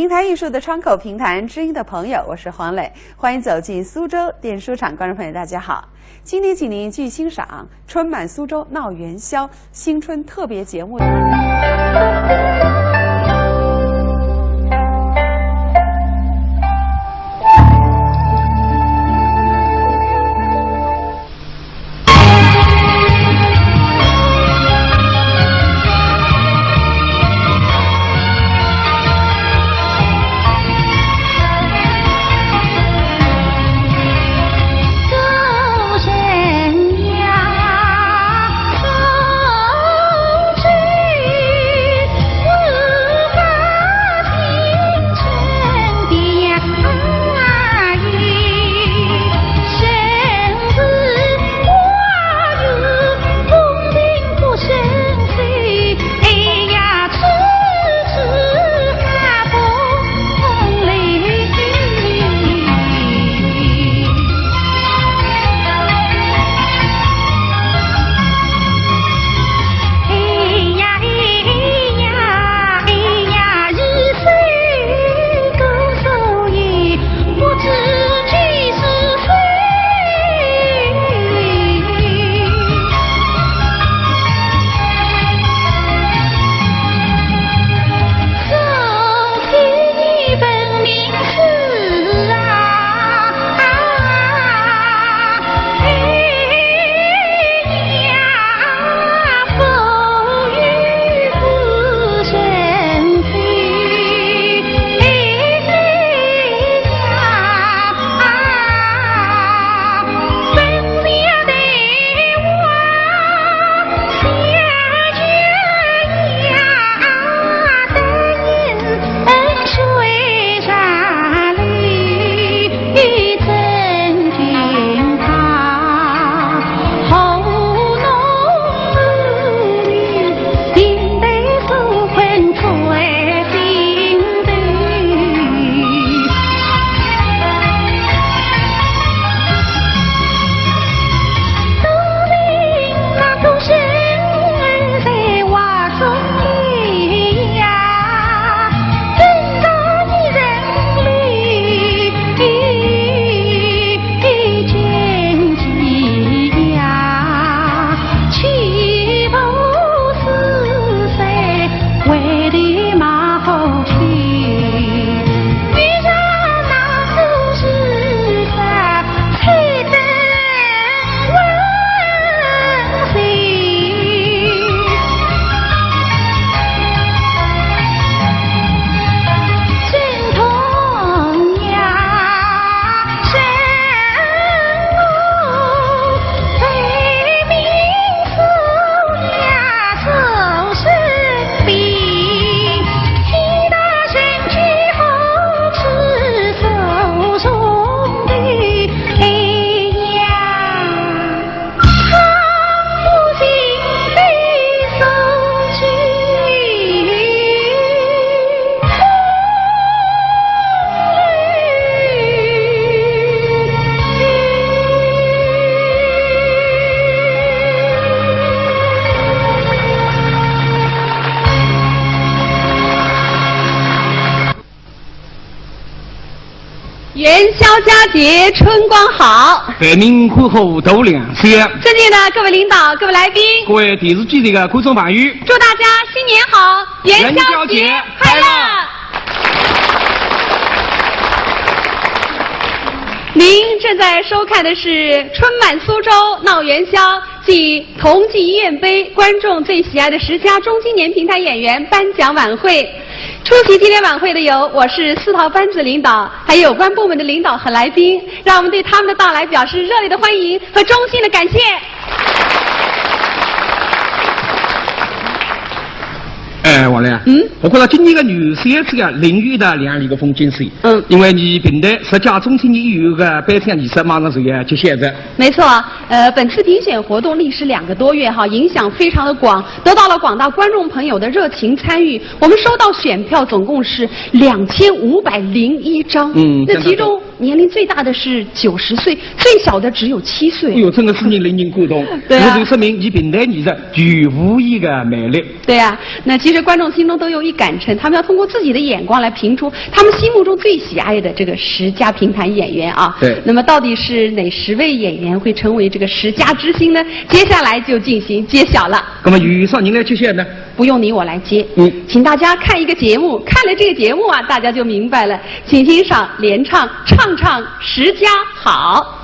平台艺术的窗口，平台知音的朋友，我是黄磊，欢迎走进苏州电书场。观众朋友，大家好，今天请您继续欣赏春满苏州闹元宵新春特别节目。元宵佳节春光好，百名户户都亮相。尊敬的各位领导、各位来宾、各位电视机前的观众朋友，祝大家新年好，元宵节快乐！您正在收看的是春满苏州闹元宵暨同济医院杯观众最喜爱的10佳中青年平台演员颁奖晚会。出席今天晚会的有我是4套班子领导，还有有关部门的领导和来宾，让我们对他们的到来表示热烈的欢迎和衷心的感谢。王亮，我觉得今年的元宵是个另类的亮丽的风景线。因为你平台10佳中青年艺员的颁奖仪式马上就要揭晓着。没错，本次评选活动历时2个多月哈，影响非常的广，得到了广大观众朋友的热情参与。我们收到选票总共是2501张，那其中年龄最大的是90岁，最小的只有7岁。哎呦，真的是令人感动。对啊，这就说明你平台艺术具无一个魅力。对啊，那其实观众心中都有一杆秤，他们要通过自己的眼光来评出他们心目中最喜爱的这个10佳评弹演员啊。对。那么到底是哪10位演员会成为这个10佳之星呢？接下来就进行揭晓了。那么由啥人来揭晓呢？不用你我来接。请大家看一个节目，看了这个节目啊，大家就明白了。请欣赏联唱《唱唱10佳好》。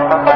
为民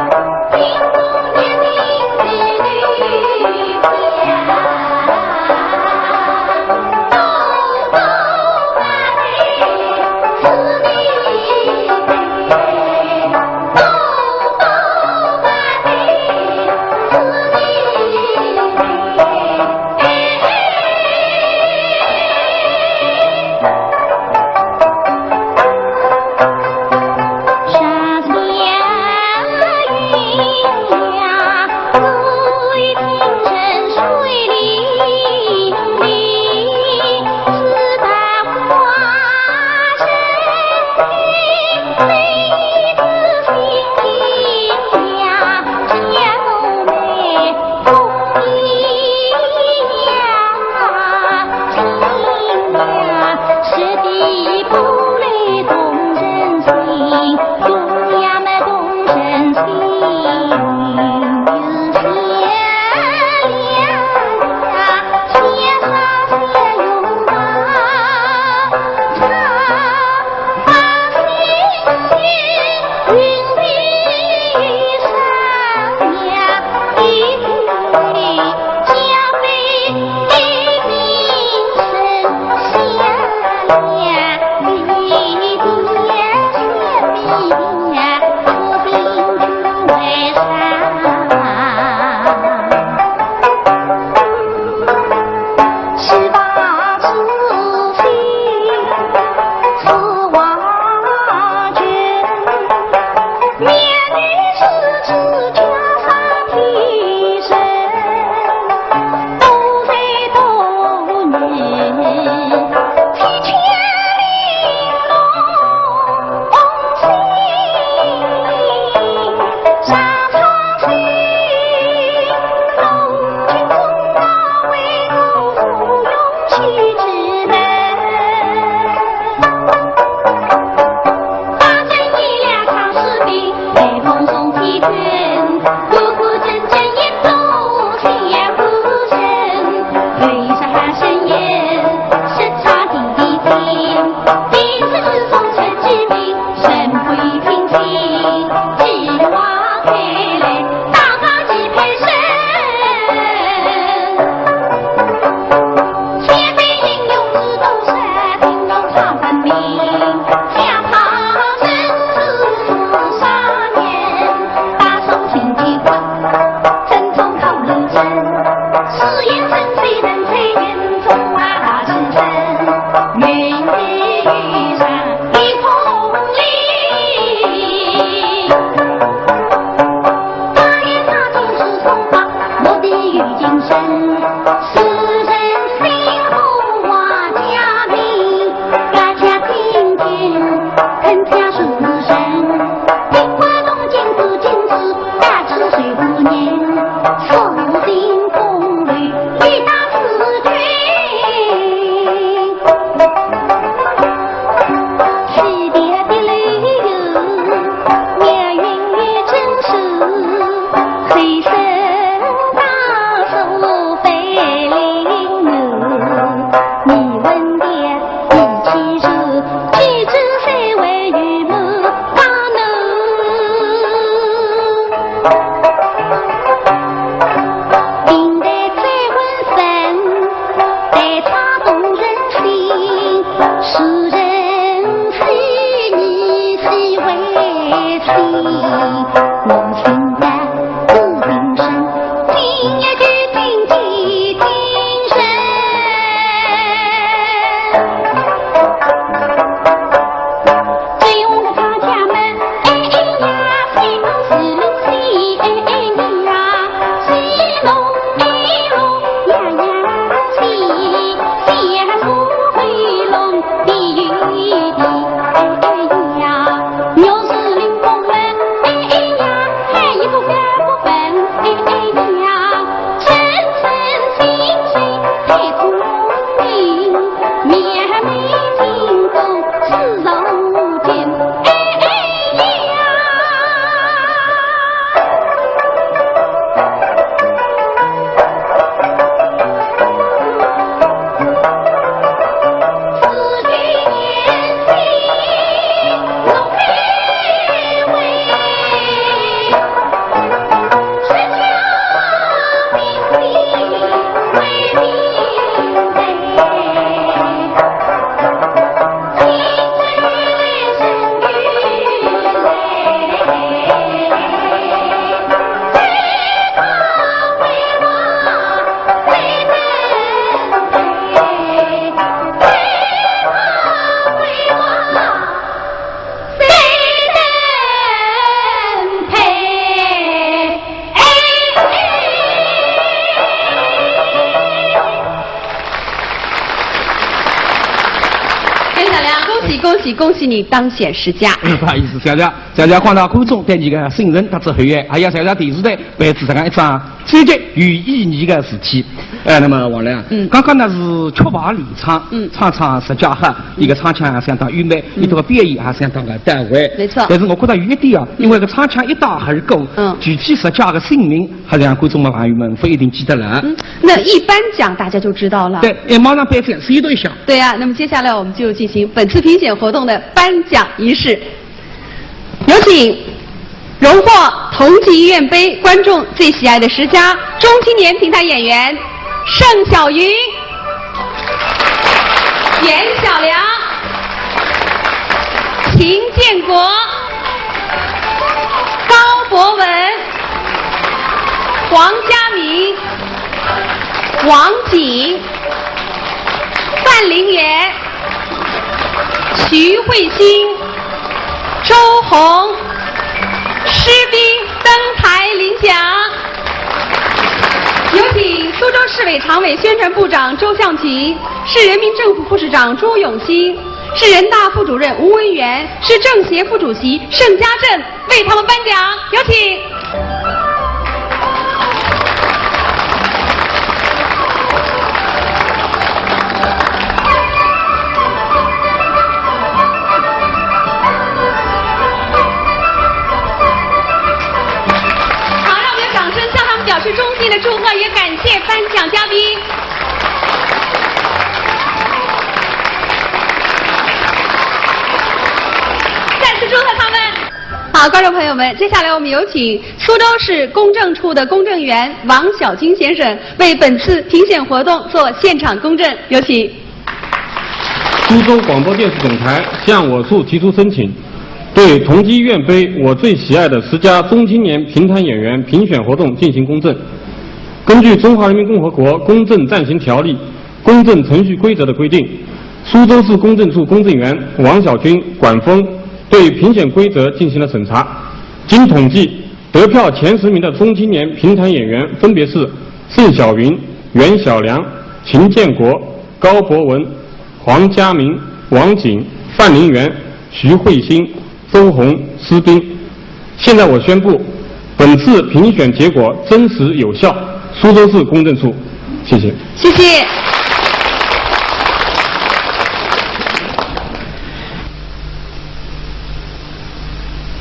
喜恭喜你当选10佳。不好意思，谢谢广大观众对你的信任和支持，还要谢谢电视台为此这样一桩积极有意义的事体。那么王亮，刚刚呢是缺乏离场，唱10佳好，一个唱腔相当优美，你这个表演还相当的到位。没错。但是我觉得有一点啊，因为个唱腔一大而过，具体10佳的姓名还让观众们朋友们不一定记得了。那一颁奖大家就知道了。对，马上颁奖，谁都想。对呀，那么接下来我们就进行本次评选活动的颁奖仪式，有请荣获同济医院杯观众最喜爱的10佳中青年平台演员盛小云、严小良、秦建国、高博文、黄家明、王瑾、范凌媛、徐慧欣、周红、施斌登台领奖。有请苏州市委常委宣传部长周向吉、市人民政府副市长朱永新、市人大副主任吴文元、市政协副主席盛家正为他们颁奖。有请。表示衷心的祝贺，也感谢颁奖嘉宾。再次祝贺他们。好，观众朋友们，接下来我们有请苏州市公证处的公证员王小军先生为本次评选活动做现场公证，有请。苏州广播电视总台向我处提出申请，对同济医院杯我最喜爱的10佳中青年平台演员评选活动进行公证。根据《中华人民共和国公证暂行条例》公证程序规则的规定，苏州市公证处公证员王小军管风对评选规则进行了审查。经统计，得票前10名的中青年平台演员分别是盛小云、袁小良、秦建国、高博文、黄家明、王瑾、范凌媛、徐慧欣、周红、施斌。现在我宣布，本次评选结果真实有效。苏州市公证处，谢谢。谢谢。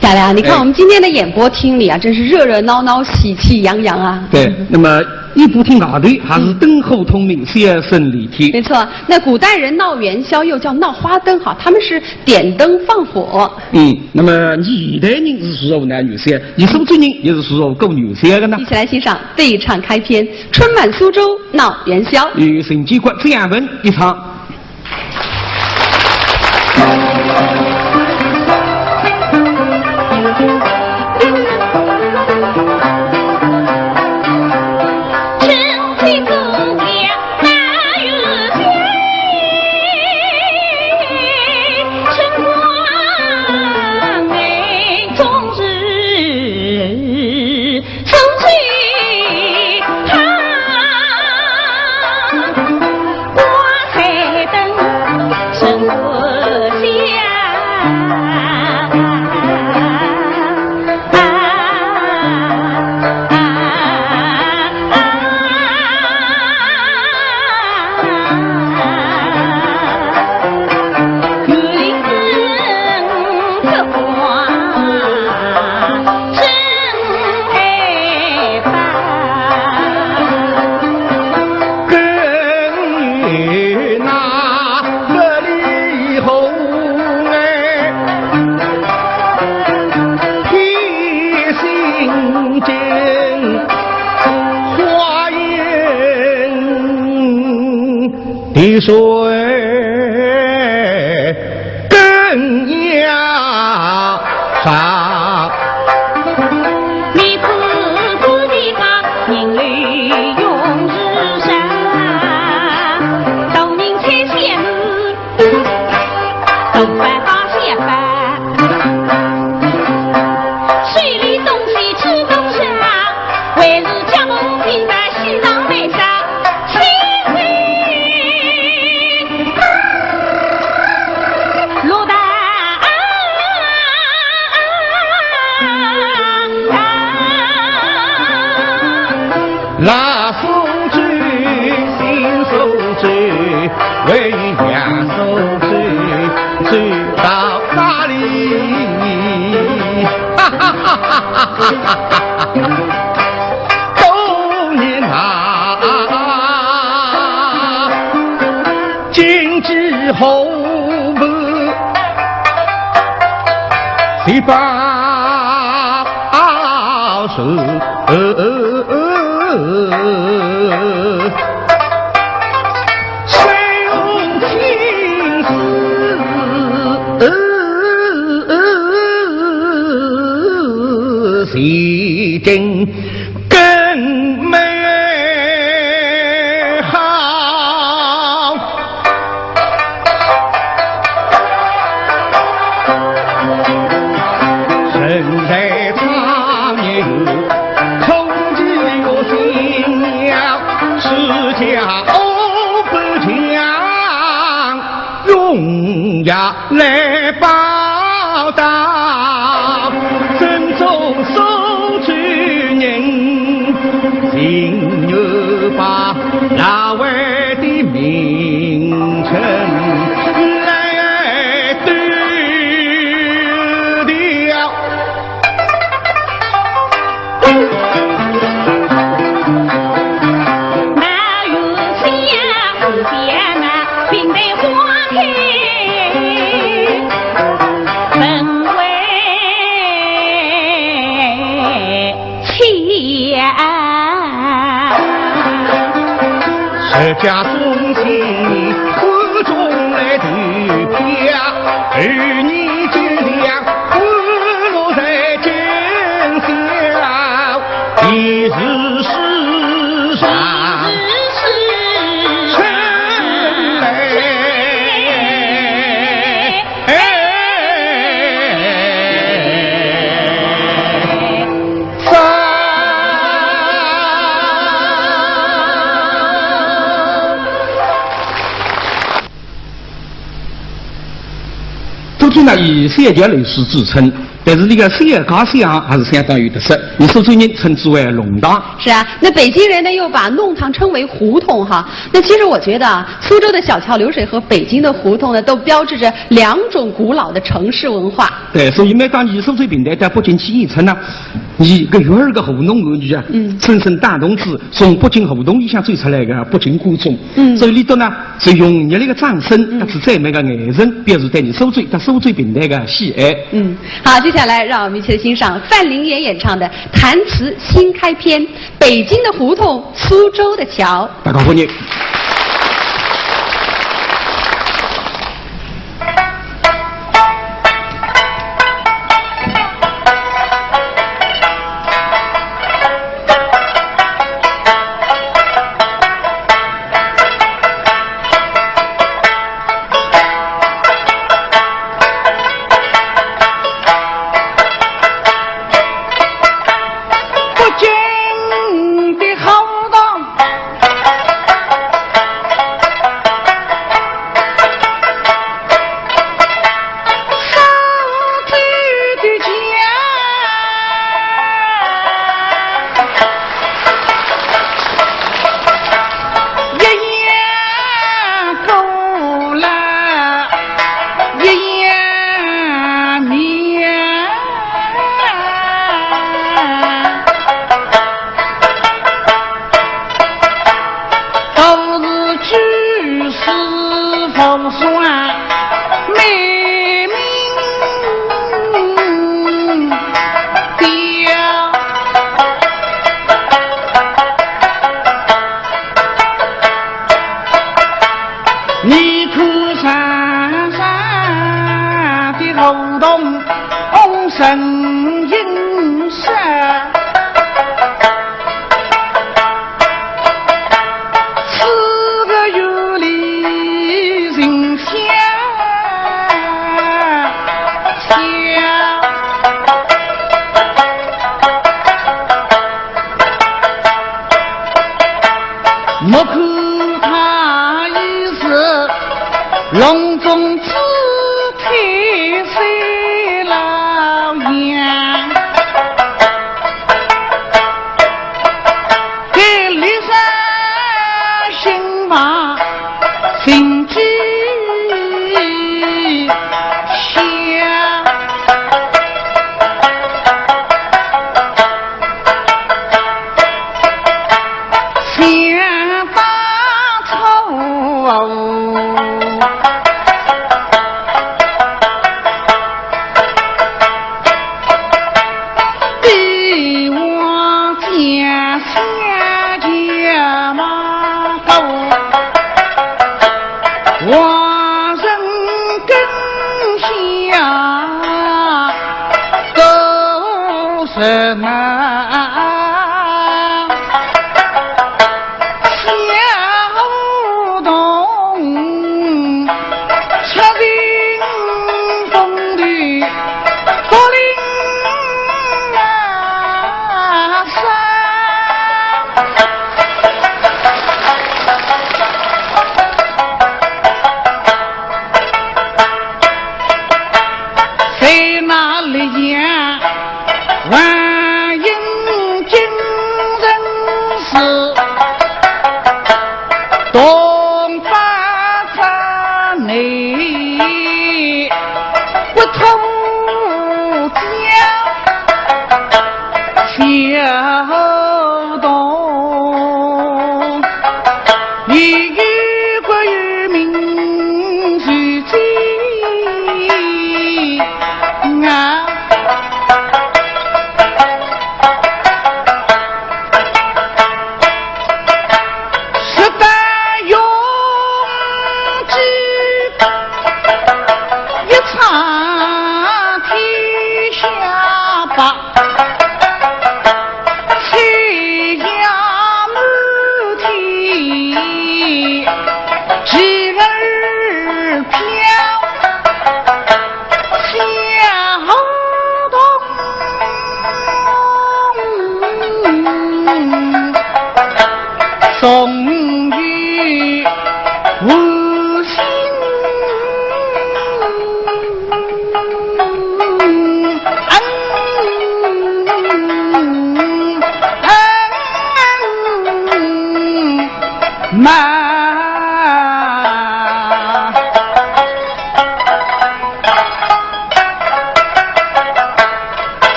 小梁，你看我们今天的演播厅里啊，真是热热闹闹、喜气洋洋啊。对，那么一部厅外头还是灯火通明、先声立体。没错，那古代人闹元宵又叫闹花灯，哈，他们是点灯放火。那么现代人是属肉男女色，你苏州人也是属肉狗女色的呢。一起来欣赏对唱开篇《春满苏州闹元宵》，与沈继国、郑亚文一唱。滴水更要上，你自自的个人类永日生，斗人才羡慕，斗饭好些饭，水里东西吃东西啊，为是家门平在西上北上。落单。那手指新手指，为两手指指到哪里？哈哈哈哈哈哈！多年啊，今之后不谁报仇？谁用情丝谁真更美好？身在长年空只有心了，是家不强，荣耀来报答，尊重手之人，今日把那位的名称来对调。那有相见呐，并得花开，本为妻是家中心府中来对标，儿女之家不落在真相，一日世上成周军呢以实业家类似自称，但是那个实业家乡还是相当有特色，以苏州人称之为弄堂。是啊，那北京人呢又把弄堂称为胡同哈。那其实我觉得啊，苏州的小桥流水和北京的胡同呢，都标志着两种古老的城市文化。对，所以每当你苏州平台在北京起义称呢，你个月儿个胡同儿女啊，深深打动之从北京胡同里向走出来的北京古种。所以里头呢是用热烈的掌声，是赞美个眼神，表示对你苏州的苏州平台的喜爱。好，接下来让我们一起来欣赏范玲妍演唱的弹词新开篇《北京的胡同，苏州的桥》。大家欢迎。莫看他已是隆中之退岁老杨，给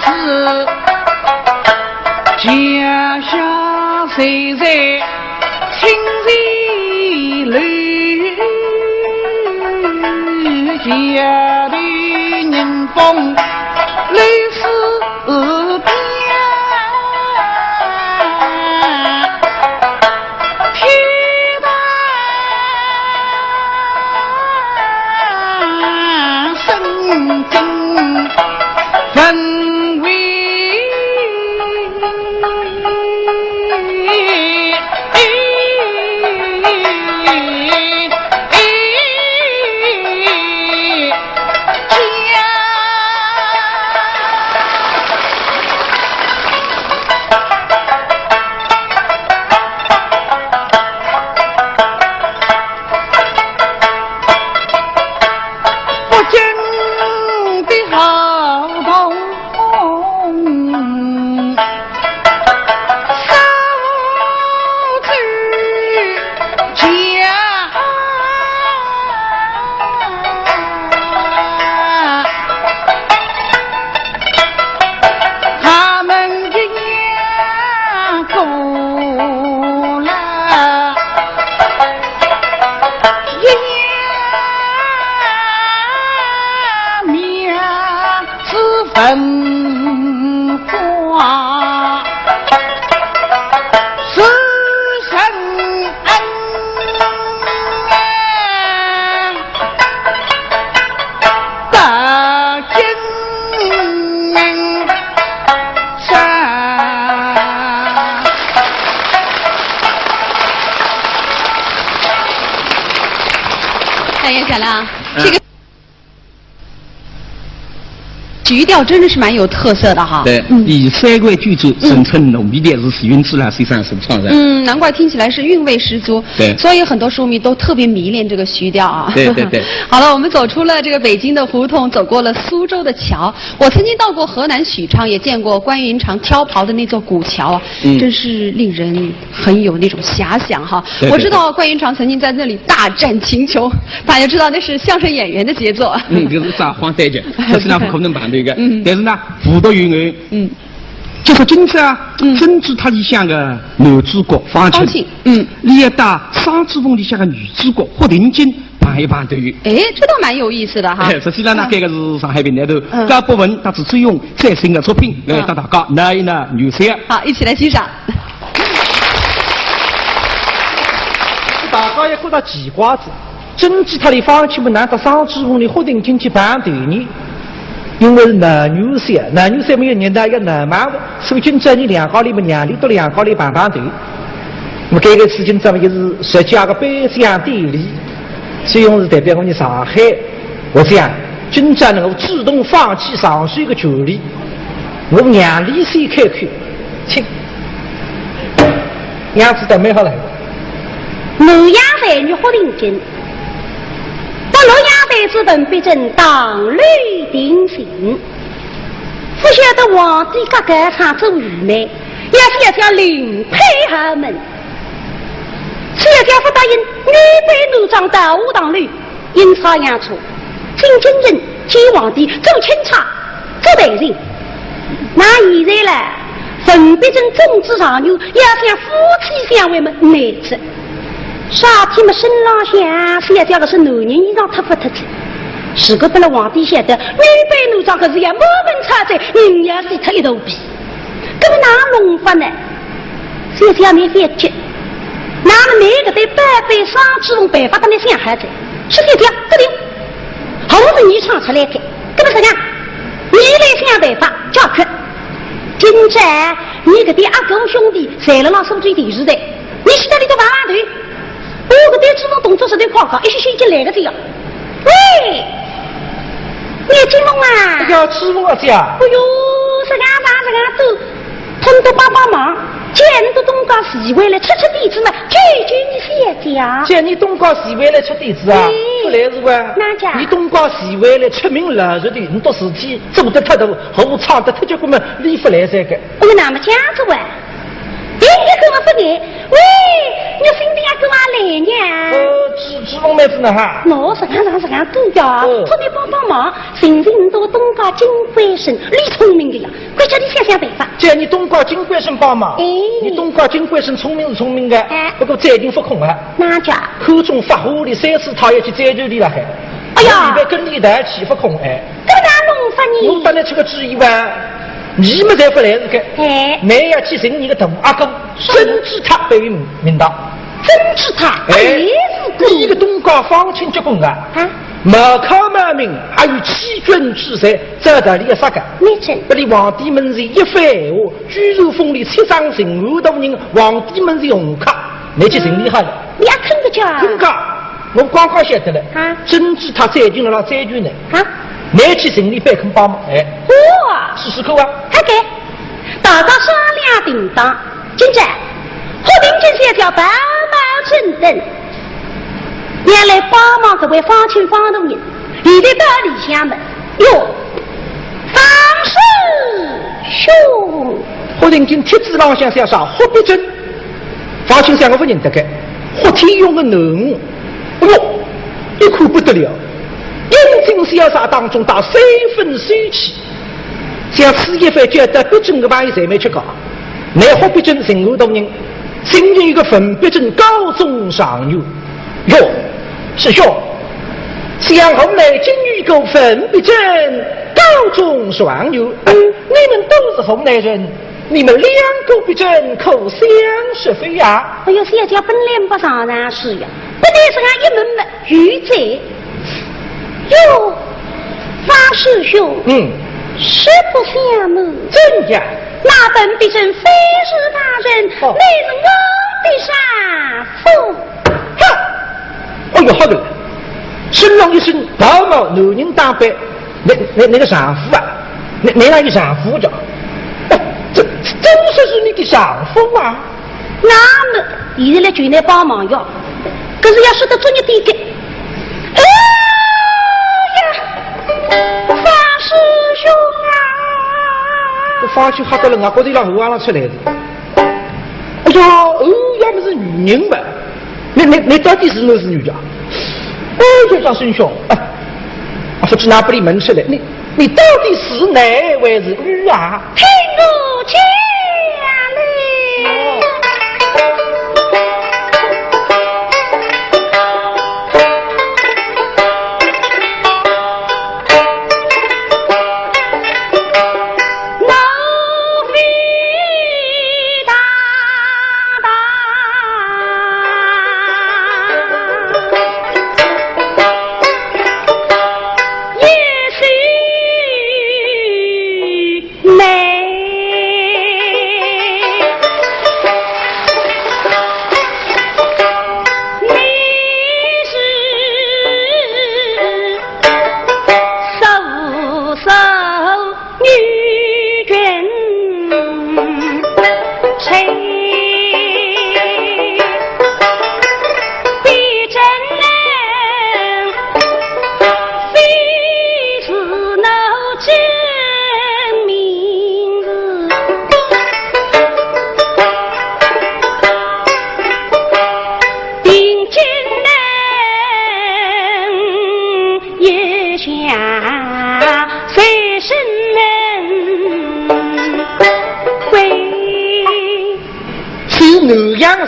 是贾亮，这个曲调真的是蛮有特色的哈。对，以三国剧组声称浓密的是徐云之来水上首创的。难怪听起来是韵味十足。对，所以很多书迷都特别迷恋这个曲调啊。对对对。好了，我们走出了这个北京的胡同，走过了苏州的桥。我曾经到过河南许昌，也见过关云长挑袍的那座古桥啊，真是令人很有那种遐想哈。对对对，我知道关云长曾经在那里大战秦琼，大家知道那是相声演员的杰作。这是撒谎对的，这是那不可能办的一个。但是呢，胡德云就说今次啊，真知他里向个男主角方庆，你也打双子峰里向个女主角霍定金办一办队。哎，这倒蛮有意思的哈。实际上呢，这个是上海平台头各部门他只追用最新的作品来带大家拿一拿女色。好，一起来欣赏。大家也觉得奇怪子，真知他的方庆不难得双子峰的霍定金去办队呢？因为男女色没有年代要男嘛，所以今朝你两高里面两里到两高里办队。那么这个事情咱们就是设计个北向地理，所以我是代表我们上海，我想今朝能够自动放弃上水的权利，我两里水开口，请样子都没好来。洛阳才女霍定金。洛阳才之本必正当律定刑，不晓得皇帝哥哥常做愚昧，要叫领配儿们，只要叫不答应女卑奴长的武当律，阴差阳错，进京人接皇帝做钦差做代人，那现在呢，本必正宗之上流，要像夫妻相为们内子。啥天么身浪向是要叫的是男人衣裳脱不脱子，是个不了皇帝晓得女卑奴长可是要满门插嘴，人要是脱一头皮，那么哪弄法呢？就这样没解决，那么每个对百倍上这种办法的那想孩子，是这样不对，后头你唱出来的，那么怎样？你来想办法解决。今朝你个对阿狗兄弟在了那手最电视的，你现在里头玩玩队。我个对这种动作是对夸夸，一些已经来个这样。喂，你金龙啊！这个吃我这样。哎呦，这个走，通过帮忙，既然你都东港西回来出地址嘛，句你先讲。既然你东港西回来出地址啊，不来是吧？哪家？你东港西回来出名了日的，你到时间做得太头，后唱得太结棍嘛，理不来这个。哎呦，那么这样子哇？你跟我不给，喂，你身边要跟我来呢？知龙妹子呢哈？我是看都要，托你帮忙，寻你到东港金龟省，你聪明的呀，快叫你想办法。既然你东港金龟省帮忙，你东港金龟省聪明是聪明的，不过再定不空啊。哪家？口中发火的3次他要去追究你了还。哎呀，你跟你带起不空哎。这哪弄法你？我当然吃个旨意吧。你们才不来这个，没要去寻你个大阿公，真知他被名道，真知他，你一个东港方清结棍啊，马靠马名，还有欺君之罪，这道理要啥个？没真，不理皇帝们是一番话，居住风里七上神武多人，皇帝们是红卡，你去寻厉害了。你也看得着？真噶，我刚刚晓得了，真知他栽进了那灾区呢。你去寻你别肯帮忙，哇，试试看啊！好的，大家商量定当。今朝霍定金是条白毛正等，原来帮忙这位方清方大人，现在到里向门哟，方师兄，霍定金帖子浪向写上霍必珍，方清三个不认得个，霍天勇的囡，哎呦，一看不得了。英精潇洒当中到3分水气，像此一番觉得必争的玩意才没去搞，乃霍必争成武多人，今日一个粉必争高中上游，哟，师兄，像后来今日一个粉必争高中上游，你们都是后来人，你们2个必争可相识非呀？哎呦，是要叫本来不上然是呀，不但是俺一门门愚贼。哟，方师兄，实不相瞒，真的，那本必真非是他人，乃是我的杀父。哎呦，好的，形容一声道貌男人打扮，那个丈夫啊，那个丈夫叫，这真是你的丈夫啊！那么现在来就来帮忙哟，可是要说得做你的个，哎呀，方师兄啊！这方兄吓得人啊，觉得让后浪出来的。哎呀，要不是女人吧？你到底是男是女的？哎，就张孙兄，啊，不知哪不里门出来，你到底是男还是女啊？听我讲嘞。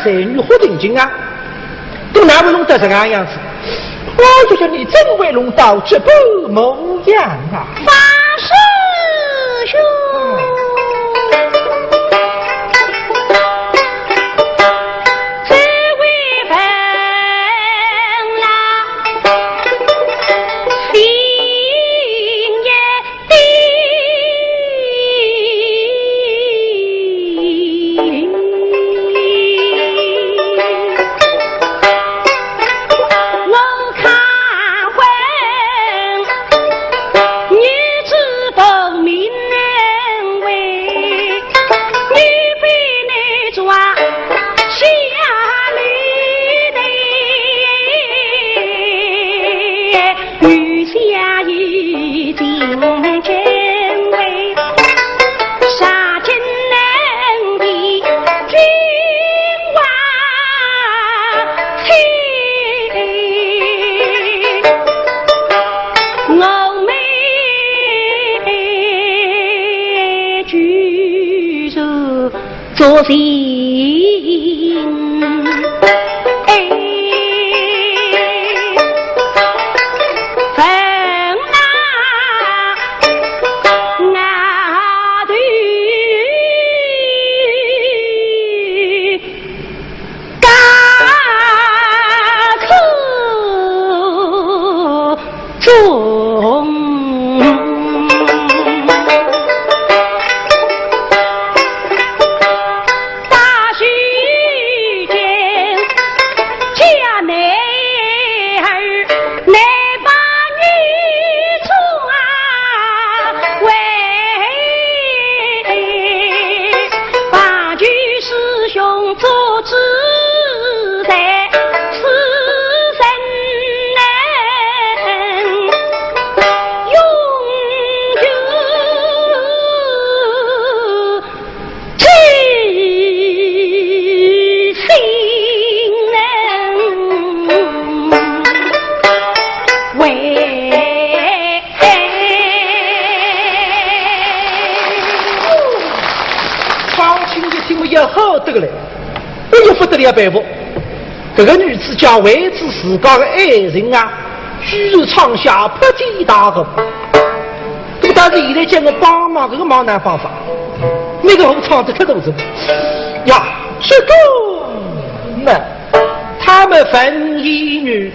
男女活定经啊，都哪会弄得这个样子？我就说你真会弄到这般模样啊！法师兄，这位朋啦，心也定。做心分那对干口中得了，我又不得了佩服。这个女子家为之自家的爱人啊，居然创下破天大功。这但是现在讲我帮忙这个忙难方法，那个我唱得可多着呀，这个那他们分一女。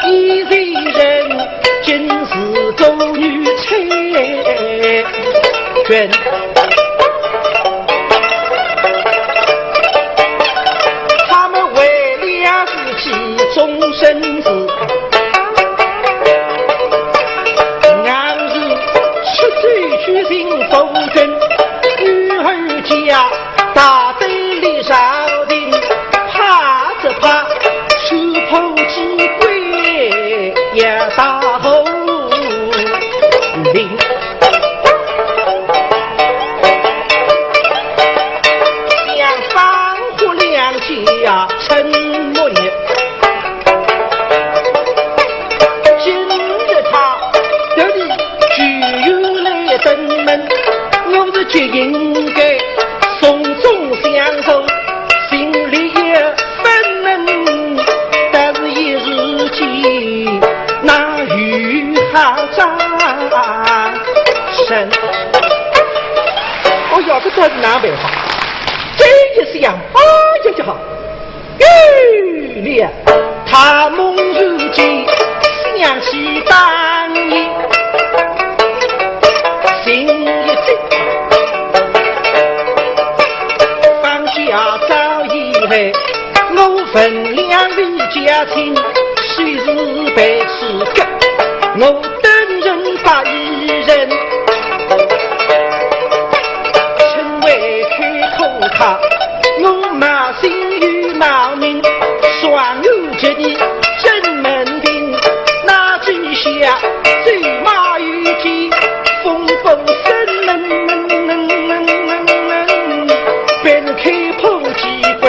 一人今是走女车卷。他们为了自己终身子，俺是出走去行风筝，女儿家大队里上定，怕着怕手捧鸡龟也大后领。呀，沉默也。今日他这里具有来登门，我是绝应该送终相守，心里也愤懑，但是一日间那雨哈扎身。我要不这是南北话，这一想，哎呀就好。玉莲，他梦如今想起当年，心一震，放下早已来，我分两位家亲，虽是被吃个，我等人把一人，成为开口他，我马心与闹命，双有着你正门兵，那之下醉马与鸡，风风声便开破机关，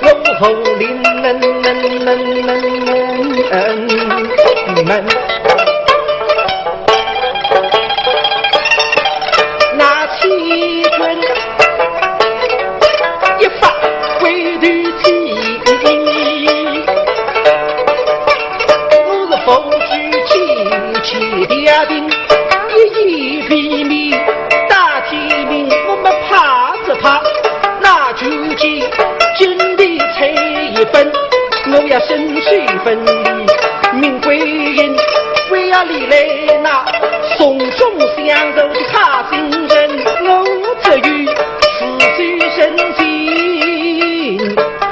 我后领门。那七军一发归队起，我是风举起点兵，一披靡大天命，我们怕着怕，那究竟金的才一分，我要深水分离，命归阴，为要里来那送终相守的他心人，我这于死水深情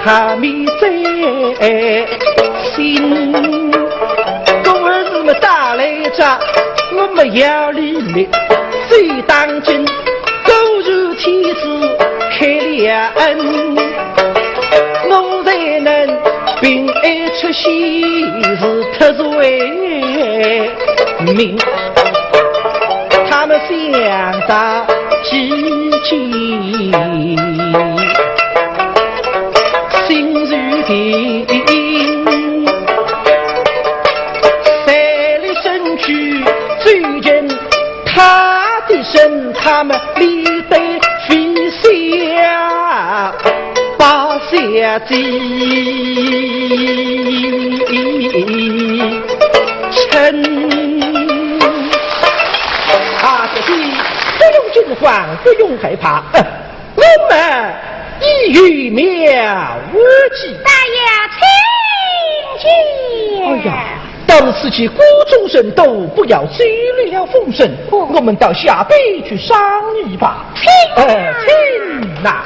还没在心，公儿子们打来着，我们要里来最当真，狗如天子开了恩，我才能并爱出息是特罪名，他们想到自己心如定，赛里身躯最近他的身，他们理得飞下把下机臣啊，这里不用惊慌，不用害怕，我们已预妙无计。大爷，请进。哎呀，到此起孤众神斗，不要激烈了风声。我们到下边去商议吧。请呐。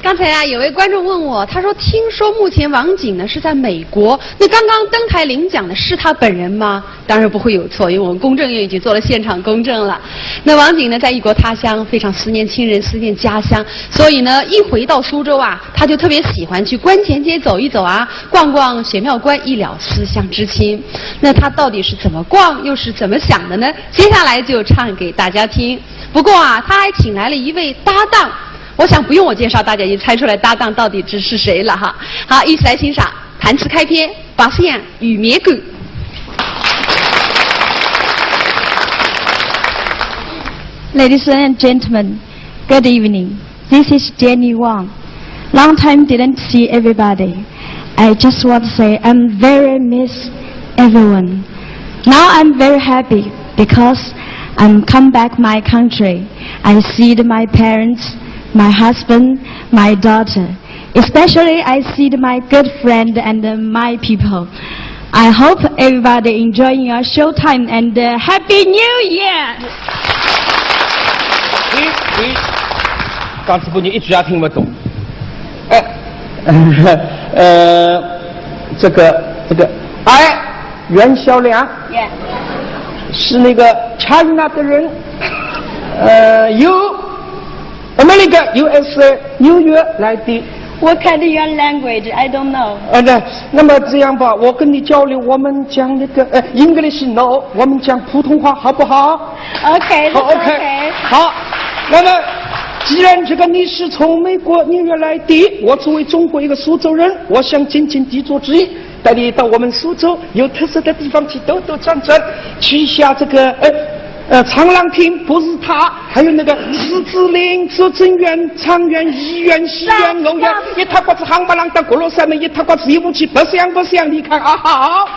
刚才啊，有位观众问我，他说：“听说目前王景呢是在美国，那刚刚登台领奖的是他本人吗？”当然不会有错，因为我们公证院已经做了现场公证了。那王景呢，在异国他乡，非常思念亲人，思念家乡，所以呢，一回到苏州啊，他就特别喜欢去观前街走一走啊，逛逛玄妙观，一了思乡之情。那他到底是怎么逛，又是怎么想的呢？接下来就唱给大家听。不过啊，他还请来了一位搭档。我想不用我介绍，大家已经猜出来搭档到底是谁了哈。好，一起来欣赏弹词开篇《白山与绵狗》。Ladies and gentlemen, good evening. This is Jenny Wang. Long time didn't see everybody. I just want to say I'm very miss everyone. Now I'm very happy because I'm come back my country. I see my parents, my husband, my daughter. Especially I see my good friend and my people. I hope everybody enjoying your showtime and Happy New Year! 刚才不你一句也听不懂。这个，哎，袁小良，是那个 China 的人，由 America USA 纽约来的。What kind of your language? I don't know. 那么这样吧，我跟你交流，我们讲那个English no， 我们讲普通话好不好 Okay, that's 好 okay. 好，那么既然这个你是从美国纽约来的，我作为中国一个苏州人，我想尽尽地主之谊，带你到我们苏州有特色的地方去兜兜转转，去一下这个长廊亭、不是塔，还有那个狮子林、拙政园、长园、医院、西园、欧园，一塌瓜子夯巴啷当过了山门，一塌瓜子一武器，不像，你看啊好，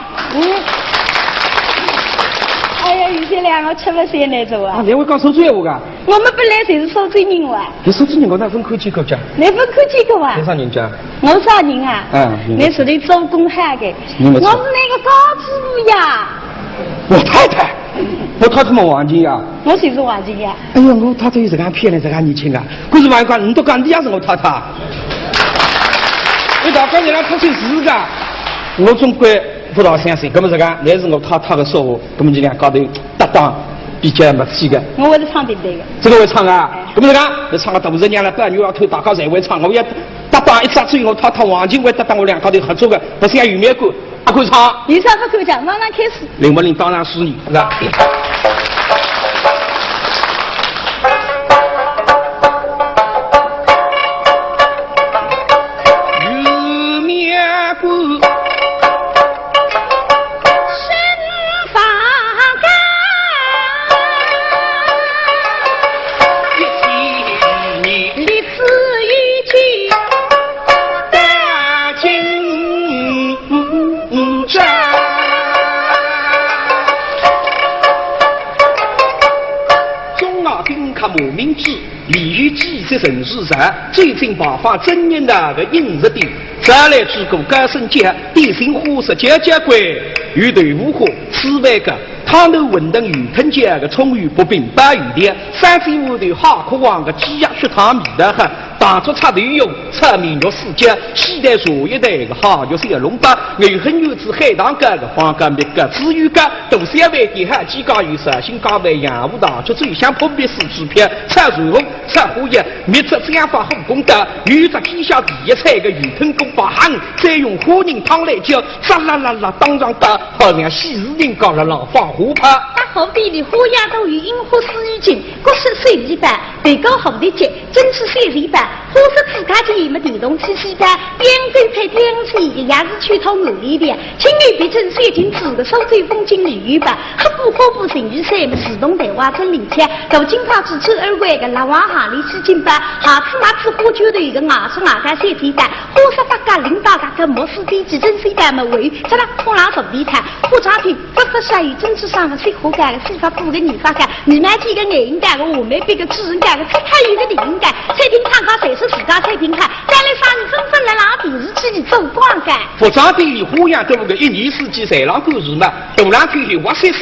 哎呀，有些两个吃不下那种啊。两位讲苏州话噶？我们本来就是苏州人哇。你苏州人我那分口几口讲？你分口几口啊？多少人家？我啥人啊？你是你做工汉的。我是那个高知府呀。我太太么王金呀？我就是王金呀。哎呦，我太太有这个骗人，这个年轻啊！可是万贯，你都讲你也是我太太。你大概你俩他就是个，我总归不到30岁，根本这个那是我太太的说话，根本就两高头搭档比较没气的。我会唱对不对的？这个会唱啊？根本这个你唱个都是娘了，半牛要头大高才会唱，我也搭档一扎嘴，我太太王金会搭档我两高头合作的，不是要有面过。还可以唱？你唱不可以讲，马上开始。领不领？当然是你，是吧？有面过。身发干，立志于己。莫名之利于季节城市上，最近爆发真人的个饮食店，再来之后改生节，地形火势节贵，鱼对五火，此外个汤头稳等鱼吞节个葱鱼不并白鱼的，35头好渴望个鸡鸭血汤米的很。当初插队用侧面肉世界，西代所一代个好就是个龙巴，有很有子海棠干个黄干蜜个紫鱼干，都三位的海鸡干有色，新干为洋武大，就最想破灭四纸片，菜水红菜胡叶，灭出这样发后功德，有着天下第一菜个鱼吞公把汉，再用火人汤来浇，喳啦啦啦当上打，好像西日人搞了老放虎怕。大后地里火鸭都有樱花丝雨景，各式水泥板，北高红的节，真是水泥板。火色自家的没电动汽西板，边跟菜边吃一个也是去头努力的。青绿别称水晶子的收最风景鲤鱼板，黑不成鱼山么自动台挖成领钱，到金花支持二位个拉瓦哈里西金板，下次那次火酒的一个牙是牙干水泥板，火色大家领导大个模式地基真水板么为，在那空拉手地毯，火茶品不发下雨真是上个水火干个水发布个泥发干，你买几个眼干个我们别个智人干个菜看一个领干，菜品看看谁是自家菜品看，再来啥你纷纷来拿笔日自己走光干。服装店里花样都个1年4季谁让故事嘛，东南天气我谁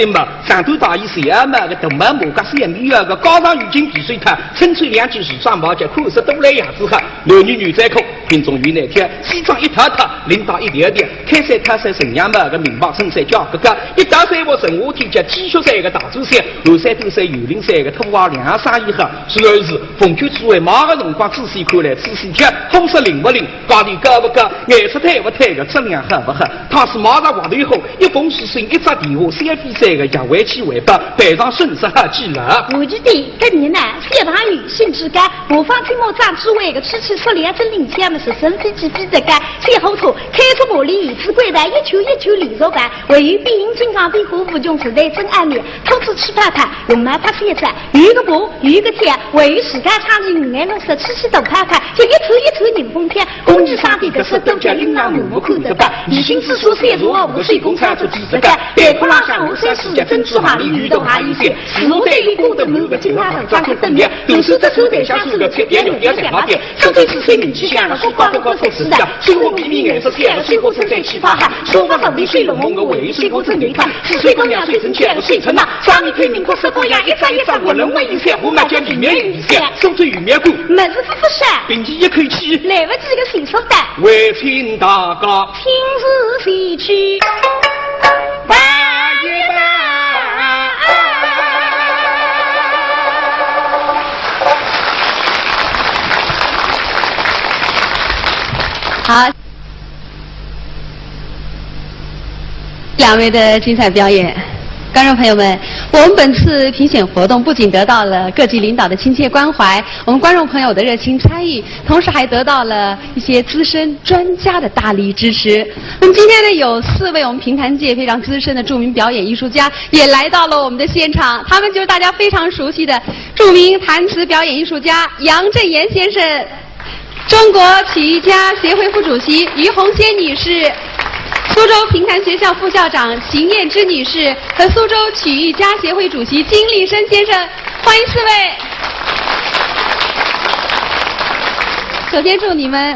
嘛，山东大意谁啊嘛个东门木个3米个高档浴巾比水滩，春吹2季时尚毛脚裤是都来样子哈，男女在口，品种与那天，西装一套套，领导一点点，开山神样嘛个名牌衬衫叫哥哥，一大山我生活天家 T 恤衫个大周衫，后山都山有领衫个土娃2、3一盒，主要是风秋之外马个辰光仔细看来仔细听，红色灵不灵，高低高不高，颜色太不太个，质量好不好？他是马上往头以后，一封是信，一只电话，3飞3个1回7回8，背上顺势好记了。我记得这年呢，谢大宇姓之间，模仿听我长主位的七七说两针领钱么是身飞机飞的干，最后头开出茉莉一次归来，一球里肉干，位于碧云金刚的虎符中是内真暗面，偷吃吃怕怕，用来拍写在，一个步一个天，位于时间长期五颜六色七七都拍拍，就一头迎风片，公鸡上的个是都叫琳琅满目看得办，一心之书写入我水工产出几十干，别哭浪向我山世界珍珠行里遇到下一些，是我对于古的某个金花头张开灯面，都是这手袋下手的切边用要讲话边，手最是水名气响了，水光的光彩是的，水火秘密颜色显了，水火成在起发汗，手法上的水龙梦个位水火成内看，是水光亮水成全了水城呐，上面推民国十多样一张我能为一些胡满江里面一些，手推玉面鼓，门是夫妇山，并且一口气来不及个新手袋，为亲大哥，亲自飞去。拜一拜。好，两位的精彩表演。观众朋友们，我们本次评选活动不仅得到了各级领导的亲切关怀，我们观众朋友的热情参与，同时还得到了一些资深专家的大力支持。那么今天呢，有4位我们评弹界非常资深的著名表演艺术家也来到了我们的现场，他们就是大家非常熟悉的著名弹词表演艺术家杨振言先生、中国曲艺家协会副主席于红仙女士、苏州评弹学校副校长邢燕之女士和苏州曲艺家协会主席金立生先生，欢迎4位。首先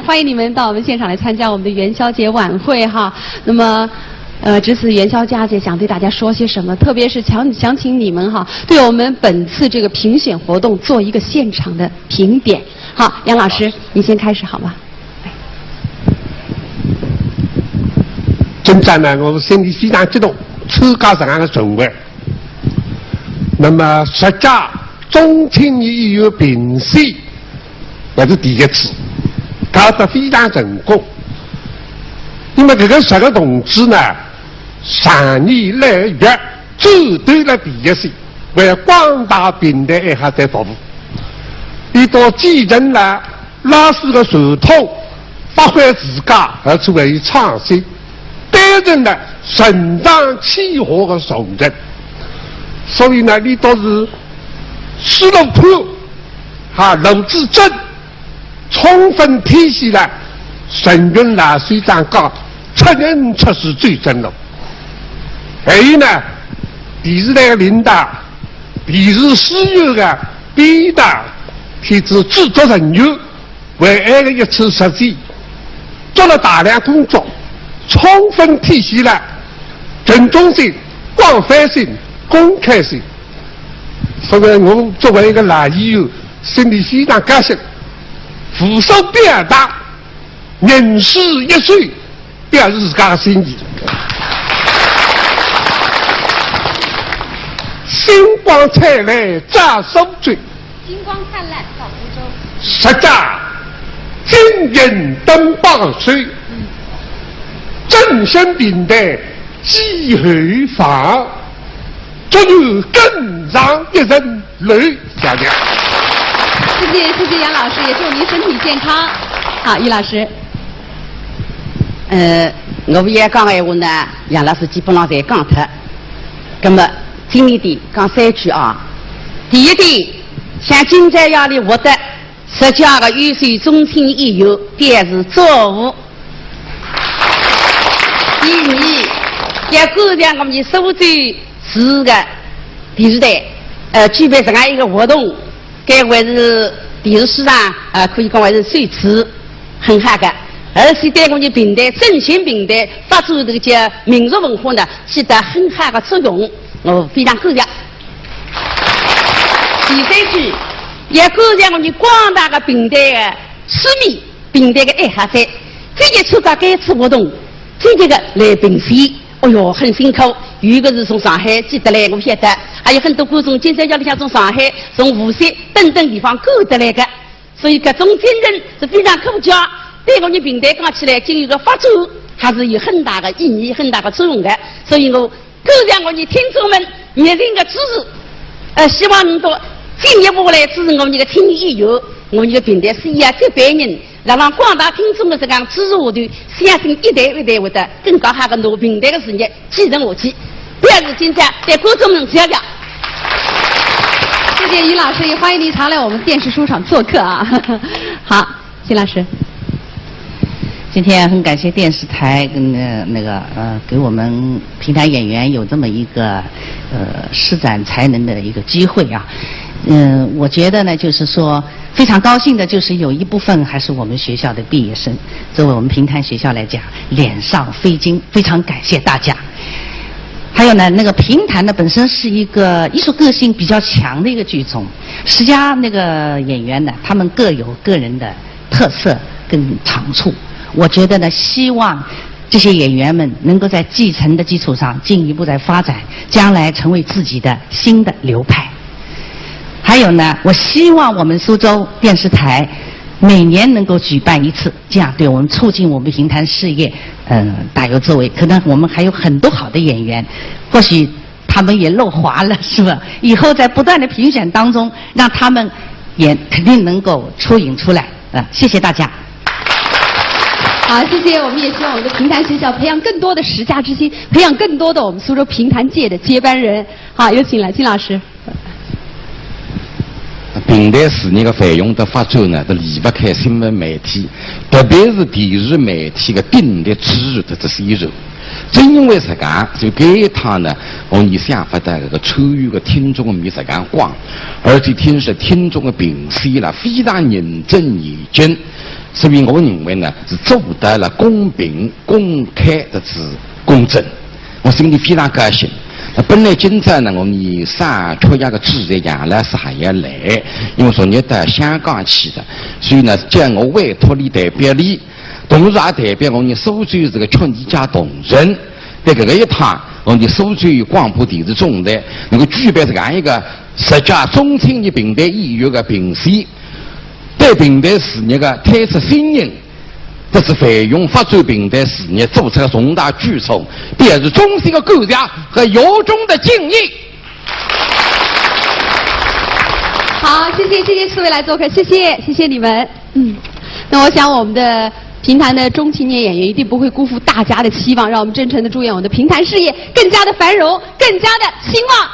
欢迎你们到我们现场来参加我们的元宵节晚会哈。那么，值此元宵佳节，想对大家说些什么？特别是想请你们哈，对我们本次这个评选活动做一个现场的评点。好，杨老师，你先开始好吗？今朝呢，我心里非常激动，参加这样的盛会。那么10届中青年艺员评选，那是第一次，搞得非常成功。因为这个10个同志呢，长年累月走对了第一线，为广大评弹爱好者服务。一道继承了老师的传统，发挥自家，而且为创新。担任了成长企划的重任，所以呢，你都是思路宽，路子正，充分体现了陈云老师长讲出人出事最正路。还有呢，电视台的领导、电视事业的编导、甚至制作人员，为爱的一次实践，做了大量工作。充分体现了群众性、广泛性、公开性。所以我作为一个老艺员，心里非常高兴，俯首表达人事一岁，表示自家的心意。星光灿烂照苏州，星光灿烂照苏州。10届金银灯榜水。正身平台积后防，祝愿更上一层楼。谢谢。谢谢杨老师，也祝您身体健康。好，于老师。我们演讲的闲话呢，杨老师基本上侪讲脱。那么今年的讲3句啊。第一点，向竞赛压力获得10届的优秀中青年艺员表示祝福。第2，要感谢我们的苏州市的电视台，举办这样一个活动，该为是电视市场可以讲为是首次，很好的，而且对我们的平台振兴平台发展这个叫民俗文化呢，起到很好的作用，我非常感谢。第3句，要感谢我们广大的平台的市民、平台的爱好者，积极参加该次活动。积极的来评选，哎呦，很辛苦。有一个是从上海寄得来，我晓得，还有很多观众今天要里向从上海、从无锡等等地方赶得来的，所以各种精神是非常可嘉。对我们平台讲起来，经营的发展还是有很大的意义、很大的作用的。所以我感谢我们听众们热情的支持，希望能够进一步来支持我们这个听艺乐，我们这个平台事业这辈人，让广大听众的这样支持我的，相信一代一代会得更高哈个努平台的事业继承下去。第二是今天对观众们讲讲。谢谢于老师，也欢迎您常来我们电视书场做客啊。好，金老师。今天很感谢电视台跟给我们平台演员有这么一个施展才能的一个机会啊。我觉得呢，就是说非常高兴的，就是有一部分还是我们学校的毕业生。作为我们平潭学校来讲，脸上飞金，非常感谢大家。还有呢，那个平潭呢本身是一个艺术个性比较强的一个剧种，10家那个演员呢，他们各有个人的特色跟长处。我觉得呢，希望这些演员们能够在继承的基础上进一步在发展，将来成为自己的新的流派。还有呢，我希望我们苏州电视台每年能够举办一次，这样对我们促进我们平潭事业，大有作为。可能我们还有很多好的演员，或许他们也漏滑了，是吧？以后在不断的评选当中，让他们也肯定能够出影出来。谢谢大家。好，谢谢。我们也希望我们的平潭学校培养更多的10家之星，培养更多的我们苏州平潭界的接班人。好，有请来金老师。平台事业的费用的发展呢，都离不开新闻媒体，特别是电视媒体的鼎力支持的这些人。正因为这个，就给一趟呢，我们想法的这个参与的听众的面这个广，而且听众的评析了非常认真严谨。所以我认为呢，是做到了公平、公开的是公正，我心里非常高兴。本来今朝呢，我们上缺一个主任杨老师还要来，因为昨日到香港去的，所以呢，将我委托你代表你，同时也代表我们苏州这个曲艺家同仁，在这个一趟，我们苏州广播电视总台能够举办这样一个10家中青年平台艺乐的评选。对平台事业的推出新人，这是费用发展平台事业做出了重大举措，表示衷心的感谢和由衷的敬意。好，谢谢4位来做客，谢谢你们。那我想我们的平潭的中青年演员一定不会辜负大家的期望，让我们真诚的祝愿我们的平潭事业更加的繁荣，更加的兴旺。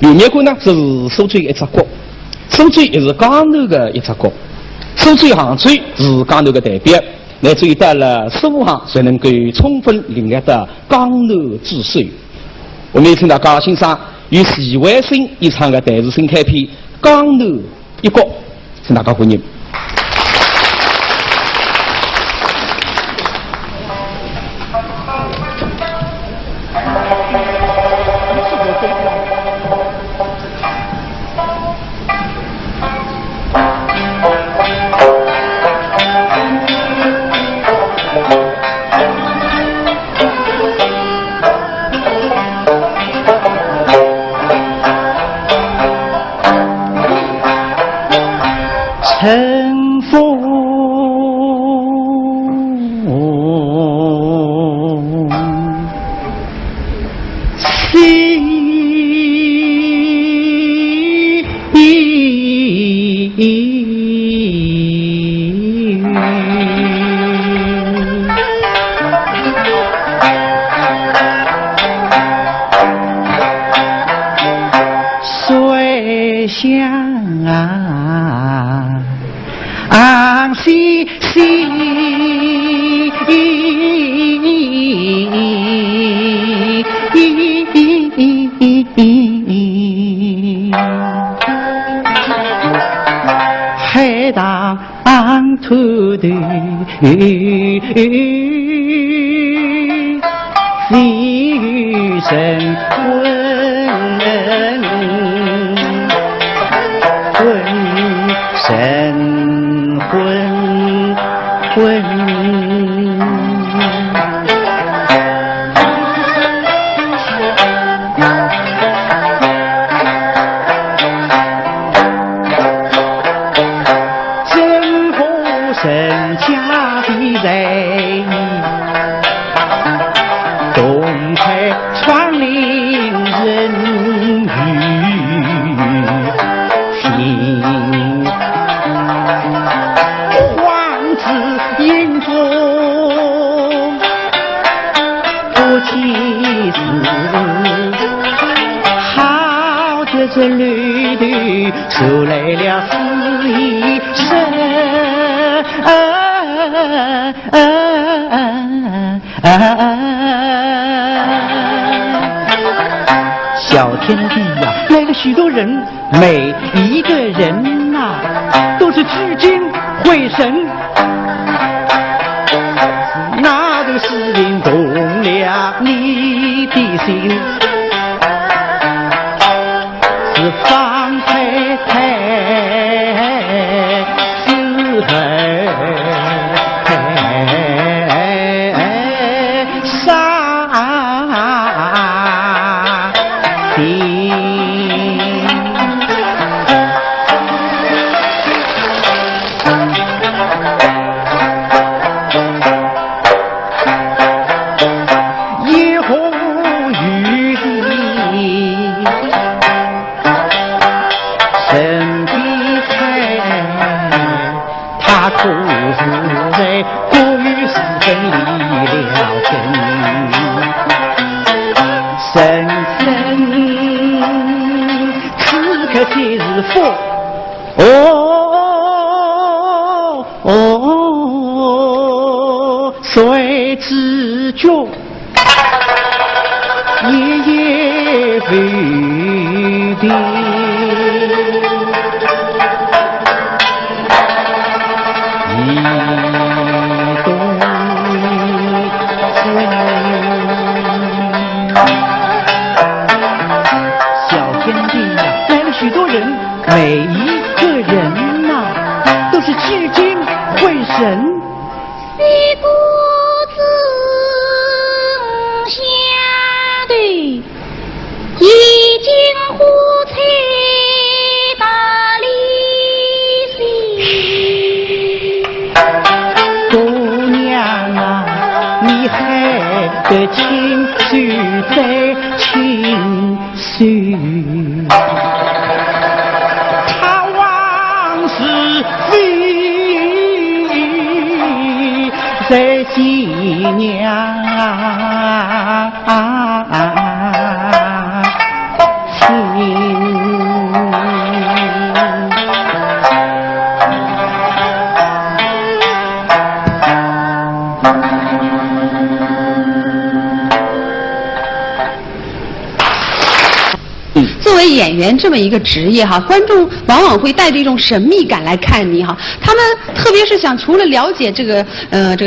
刘面馆呢，这是苏州一只国，苏州也是江南的一只国，苏州杭州是江南的代表，乃至于到了15行才能够充分领略到江南之水。我们也请大家欣赏由徐怀新演唱的电视新开篇《江南一国》，请大家欢迎。乘风水乡啊，西海荡土的细雨声神魂征服神家的人，东北创林着这绿的，出来了是一生。小天地呀，来了许多人，每一个人呐，都是聚精会神。那个诗音动了你的心，是方太太，是谁知觉夜夜不定，一动小天地呀，来了许多人，每一个人呐，都是聚精会神。一股子下的已经胡吹大理心，姑娘啊，你还得情绪再情绪，他往事飞在新娘心。作为演员这么一个职业哈，观众往往会带着一种神秘感来看你哈。他们特别是想除了了解这个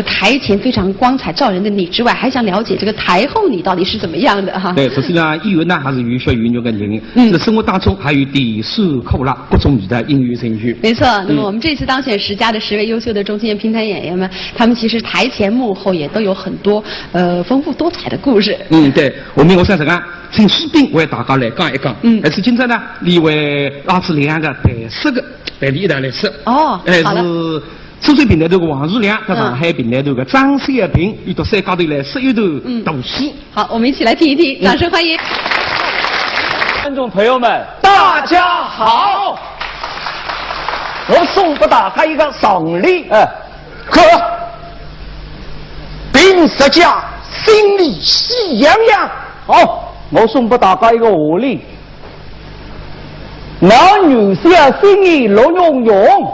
台前非常光彩照人的你之外，还想了解这个台后你到底是怎么样的哈。对，实际上演员呢还是有血有肉的人，在生活当中还有点手扣啦，各种的音乐程序。没错，那么我们这次当选10佳的10位优秀的中青年评谈演员们，他们其实台前幕后也都有很多丰富多彩的故事。对，我想这个请士兵为大家来讲一讲。但是今朝呢，你为拉出2个台式的台里头来说。哦，好了。是苏州平台头的王树良和上海平台头的张小平，又到山高头来说一段读书。好，我们一起来听一听，掌声欢迎。观众朋友们，大家好！我送给大家一个赏礼，并10佳，心里喜洋洋。好，我送给大家一个贺礼，男女相心意乐融融。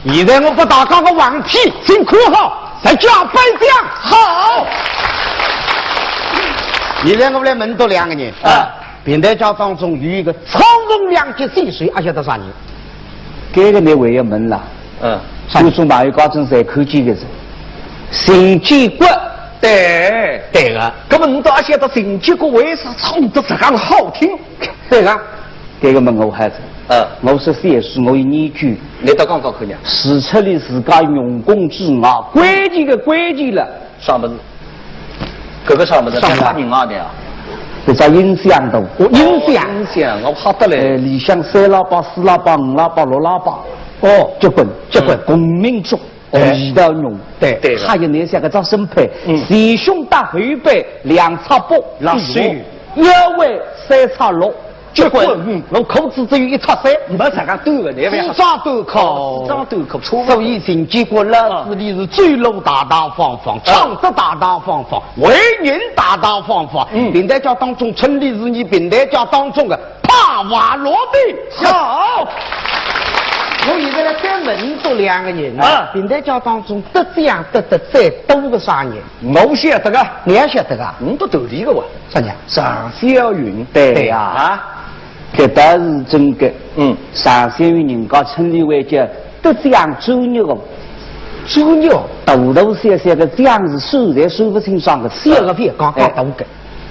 现在我给大家个问题，请看好，10佳颁奖。好。现在我来问到2个人平台家当中有一个超人2级岁岁，还晓得啥人？这个你还要问了。观众朋友家中在看见的是陈建国。对个，那么你都还晓得陈建国为啥唱得这样好听？对个，这个问我孩子。我14岁，我有研究。你到刚刚看见？使出了自家用功之外，关键了。啥么子？各个啥么子？啥人啊的啊？这叫音响的。音响，我怕得嘞。里向3喇叭、4喇叭、5喇叭、6喇叭。结棍，公民中。一道用，对，还有那些个招生配，前胸搭后背2叉8，拉水腰围3叉6，结棍，我裤子只有1叉3，没啥个短的，4张短裤，所以陈建国老师你是最路大方方，唱得大方方，为人大方方，平台家当中称的是你平台家当中的。萨瓦罗的好。我现在来专门做2个人啊，平台教当中得这样得再多个啥人？我晓得个，你也晓得个，我都头里个哇。啥人？常小云。对呀啊，搿倒是真个。常小云人家称你为叫得这样猪肉。猪肉大头小小的，这样是说在说不清爽的。小个片刚刚大个。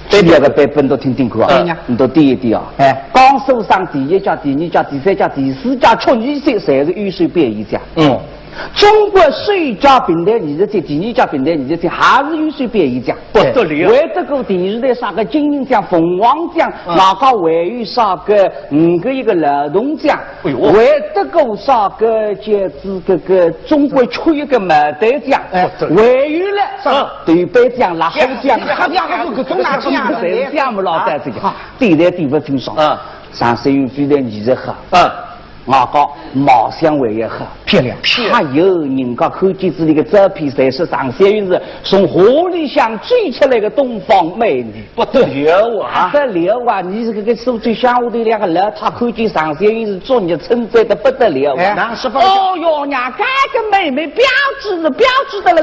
第二个版本都听听看啊，你都点一点啊。刚手上第1家、第2家、第3家、第4家、确认些侪是预算编一家。中国水家平台20家、第2家平台20家还是预算编一家，不得了。为这个电视台啥个金鹰奖、凤凰奖，哪个位于啥个5个一个劳动奖，为这个啥个就是个中国缺一个毛蛋奖，位于了啥对北奖、拉后奖，个中大奖侪项目老在这个，对待对不清爽。上水运非常艺术好。我讲毛香味也好漂亮，还有人家看见这里的照片，侪是上山云是从河里向追出来的东方美女，不得了啊！不得了啊！你这个手最向下的2个老太看见上山云是作业称赞的不得了啊！哦哟，娘这个妹妹标志的了，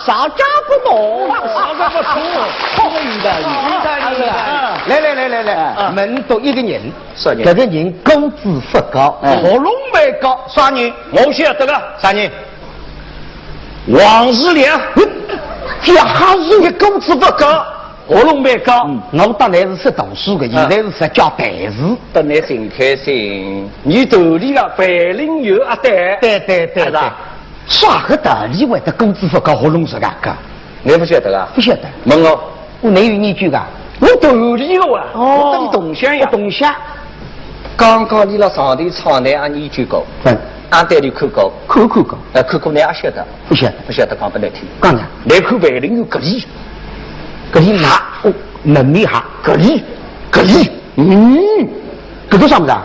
少照顾我，少照顾我，可以的，来，门都一个人，这个人工资不高。喉咙没高，啥人？我晓得了，啥人？王世良，这还是你工资不高，喉咙没高。我当然是识读书的，现在是识教代事。当然真开心，你头里啊白领有啊对，啥个道理为的工资不高，喉咙是干个？你不晓得啊？不晓得。问我哪有你句个？我头里个哇，我跟东乡呀，东乡。刚刚你那上头厂内按你句高，按带你看高，看高，看高你也晓得，不晓得讲不来听。讲呢，来看白领有格力拿能力哈，格力，这个啥么子啊？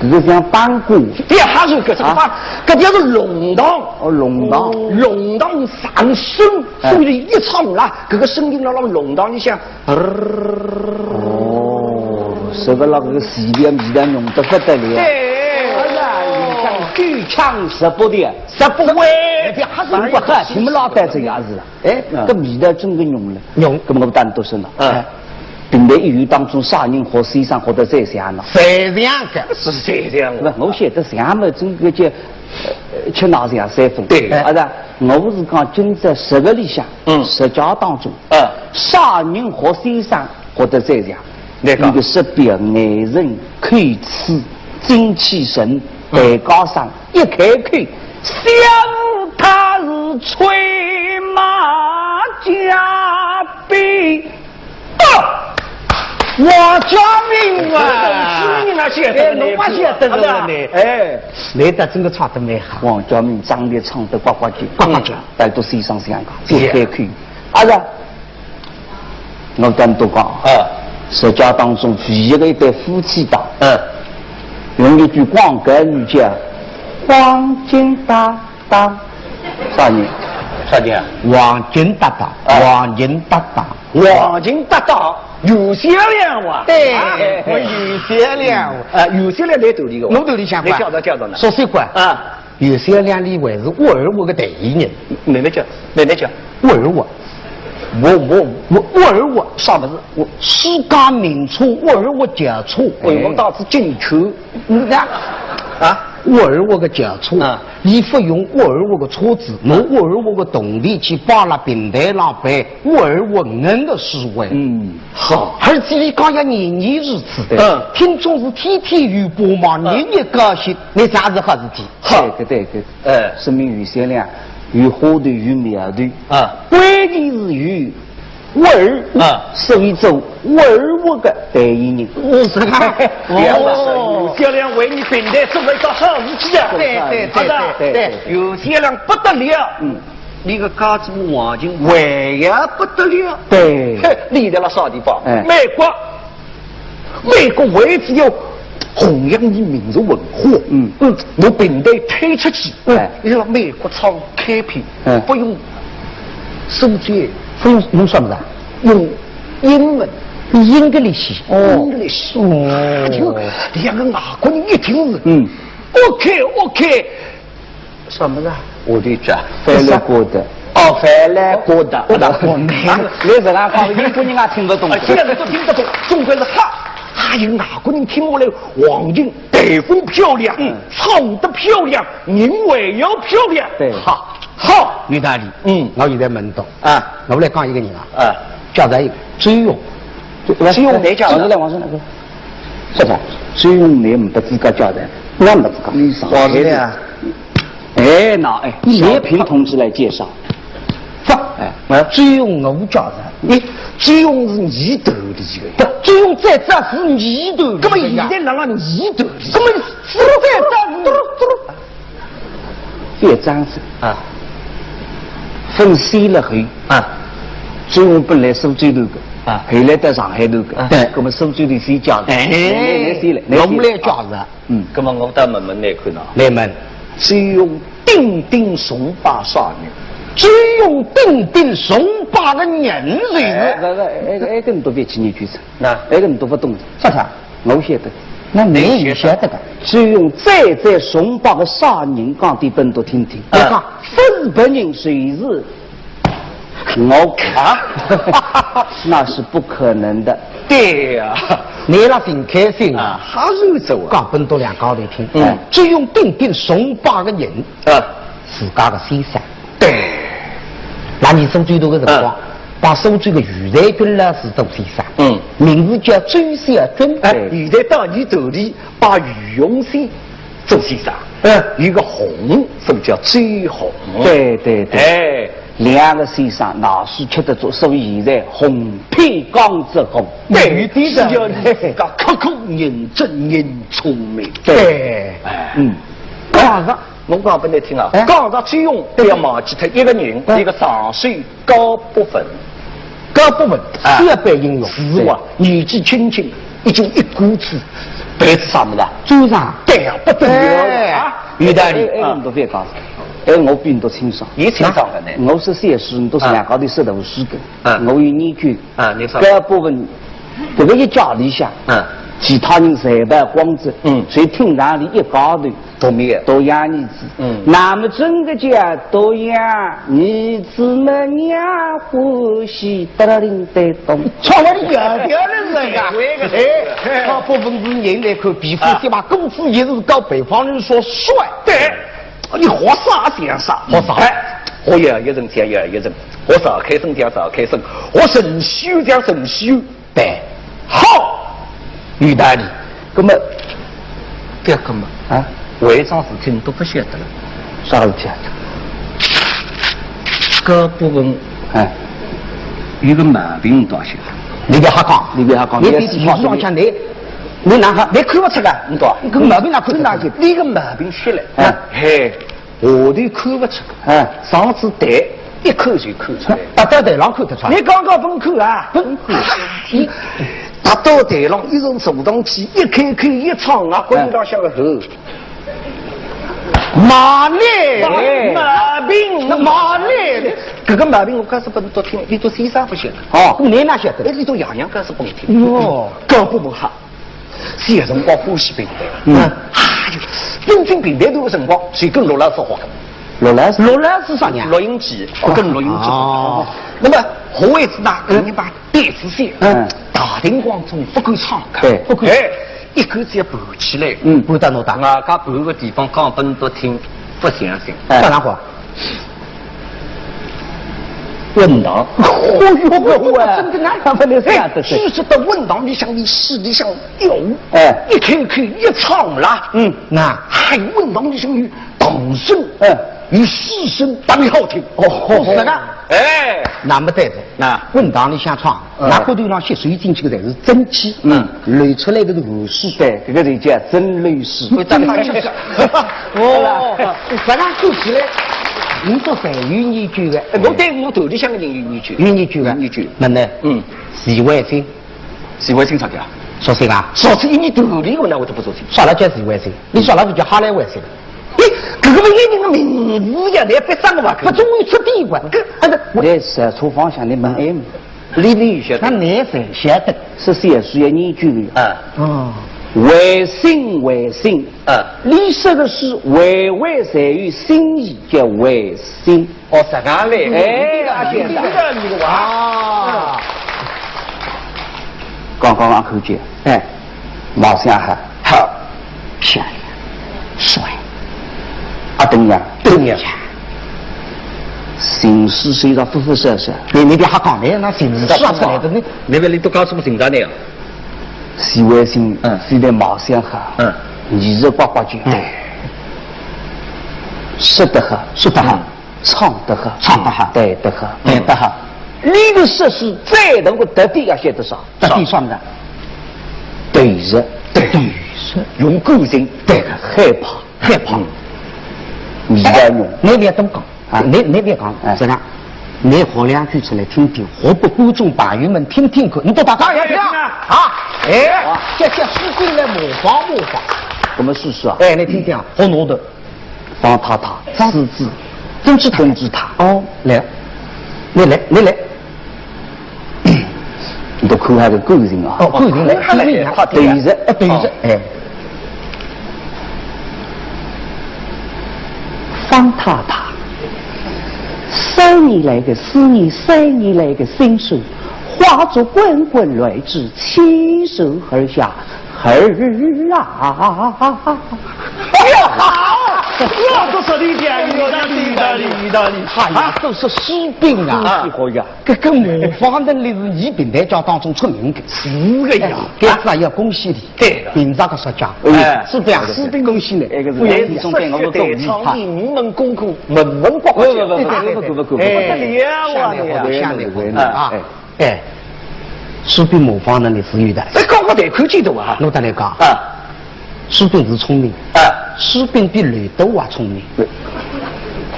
这个像办公，对，还是个什么？这叫做龙堂，龙堂上升，所以一唱啦，这个声音那龙堂，你想，这个那个洗脸米的弄得不得了。对，你像巨枪18的，18位，这还是不好，你们老带这样子了。这米的真个用了，根本不单独是了。平台语当中，啥人和谁上或者这样呢？这样个是这样的。我晓得啥么整个叫吃哪样3分。对，是我是讲今在10个里向，10家当中，啥人和谁上或者这样。那个识别爱人、口齿、精气神、背高上一开口，想他是吹马加鞭。王家明啊，你那晓得，你不晓得了呢？来得真的唱得蛮好。王家明长得唱得呱呱叫，带到身上香港，一开口，我跟都讲社交当中唯一的一对夫妻档，用一句广告语讲，黄金搭档，啥人？黄金搭档，有些亮哇！对，有些亮，有些亮来头里个，我头里想法，你叫到呢？说谁管啊？有些亮里为是沃尔沃的代言人，奶奶叫沃尔沃。沃尔沃啥么子？我世界名车沃尔沃轿车，我当时进口，沃尔沃的轿车，你不用沃尔沃的车子，用沃尔沃的动力去扒拉平台上被沃尔沃人的思维。好，而且你讲要年年如此，听众是天天有播嘛，年年高兴，那啥子好事体？好，对，说明有限量。有花头有苗头关键是有沃尔所以做沃尔沃的代言人。有些人为你平台做了一个好事体啊！对，有些人不得了。你个家子环境还要不得了。对，离得了啥地方？美国为只有弘扬你民族文化，我平台推出去，你让美国厂开辟，不用手机，不用什么子，用英文英格里西英格里西哦，两个外国人一听是OK， 什么呢？我的这翻来过的。翻来过的，你这样讲，英国人也听不懂。现在都听得懂，总归是哈。还有外国人听我来，王英台风漂亮，唱得漂亮，人为要漂亮。对，好，于大理，我现在问到啊，我来讲一个人啊，叫做周勇，周勇哪叫？王生那个，是吧？周勇你没得资格叫人，我没资格。你上海的。哎，你来凭同志来介绍。周勇我叫人，你周勇是你头里的，周勇在这是你头里，那么现在让你头里，那么实在这别这样子啊，分析了后啊，周勇本来苏州头个啊，后来到上海头个，对，那么苏州的谁教的？我们来教人，那么我到问问来看呐，来问，周勇定崇拜啥人？周勇定崇拜的人是那个你都别去你举手，那个你都不懂，啥啥？我晓得，那你晓得的。周勇再崇拜的啥人，讲的本都听听。你讲，日本人谁是？我看，那是不可能的。对呀，你那挺开心啊，还是走啊？讲本都两高的听。周勇定崇拜的人自家的先生。对。那你苏州头个辰光，把苏州个余才军老师做先生，名字叫周小军。现在到你头里把余永新做先生，一个红，所以叫周红。对，两个先生哪是吃得住？所以现在红配钢之红，对的是要你自家刻苦认真认聪明。对，讲上。我讲给你听啊，讲上周勇不要忘记他一个人，一个上水高不分，特别英勇，是哇，年纪轻轻已经一股子白是啥么子？组长，对呀，不得了啊！于大理，你都别讲，我比你都清爽，你清爽的呢？我是写诗，你都是两高的石头诗的，我有研究你说这部分这个一家里向，其他人谁把光子，所以听上里一高头。都养儿子，那么整个家都养儿子们娘欢喜，哒啦铃得咚，唱我的摇调的人啊！他部分是人来看，皮肤些嘛，工资也是高北方人说帅。对，你活啥讲啥，活啥？我要一人讲要一人，我少开声讲少开声，我神修讲神修。对，好，于大理，那么这个嘛啊。为啥事情都不晓得了？啥事体啊？这部分有个毛病倒晓得。你别瞎讲，你比技术上讲你哪哈？你看不出来，你讲你个毛病哪看哪去？你个毛病学来，我都看不出来。上次对一看就看出来，达到台上看得出来。你刚刚分口啊？分口。达到台上一种主动器，一开口一唱啊，滚到小个头。马累，毛病，这个毛病我开始不能多听，你做先生不晓得。哦，你哪晓得？你做样样开始不能听。哟，高不不好，些辰光呼吸平台，分分平台都有辰光，谁跟罗老师学的？罗老师啥人？录音机，跟录音机。哦。那么何为之呢？你把电子线，大庭广众不够敞开，不够。一口子要盘起来，盘到哪大？外加盘个地方讲本都听，不相信。干啥活？文堂。真的哪样不能这样的？其实到文堂里向，你市里向有，一开口一唱啦，那还有文堂里向有唐声，有诗声，当然好听。是的。那么对的，那文堂里向唱，那后头上吸水进去的才是真气，流出来的是汗水。对，这个就叫真流水。这样说起来，你做谁有研究的？我对我头里向的人有研究，有研究的。研究。那呢？徐伟新，徐伟新啥的啊？说谁啊？说是你头里我那我都不说清。啥了叫徐伟新？你说了就叫哈来伟新。这个一个名字呀，你别三个吧？他终于出地关。你是厨房向你问 M，你晓得？那你谁晓得？是写书要研究的。哦。为心为心，你说的是为在于心意，叫为心。哦，是啊嘞，哎，这个哇，刚刚口诀，哎，马上好，漂亮，帅，啊，对呀，对呀。形式虽然复复杂杂，你别瞎讲的，那形式出来的呢？你都搞什么形状的呀？是为心，是在马上好，艺术八卦剧，说得好，说得好，唱得好，唱得好，对得好，对得好。你的设施再能够得地要写得少，得地算的，对着，对着，用个性，对的，害怕，你要用，你别都讲啊，你别讲，是吧？你喝两句出来听听，河北观众朋友们听听看，你都大家要听啊！哎，这士兵来模仿，我们试试啊！哎，你听听，好弄的，方塔塔，狮子，真之塔，哦，来，你来，你都看下个个性啊！哦，个性来，对着，哎，方塔塔。3年来的思念，3年来的心事，化作滚滚来至，牵手而下，儿啊！哎呀，好！我都说你讲，你哎呀，都是士兵啊！这个模仿能力是你平台教当中出名的，是的呀！这次要恭喜你，对，平常个说讲，是这样，士兵恭喜你，不然你从对我们创立名门功课，门国家，不得了啊！哎，士兵模仿能力是有的，这高个得科技的啊！我跟你讲啊，士兵是聪明啊，士兵比雷斗啊聪明。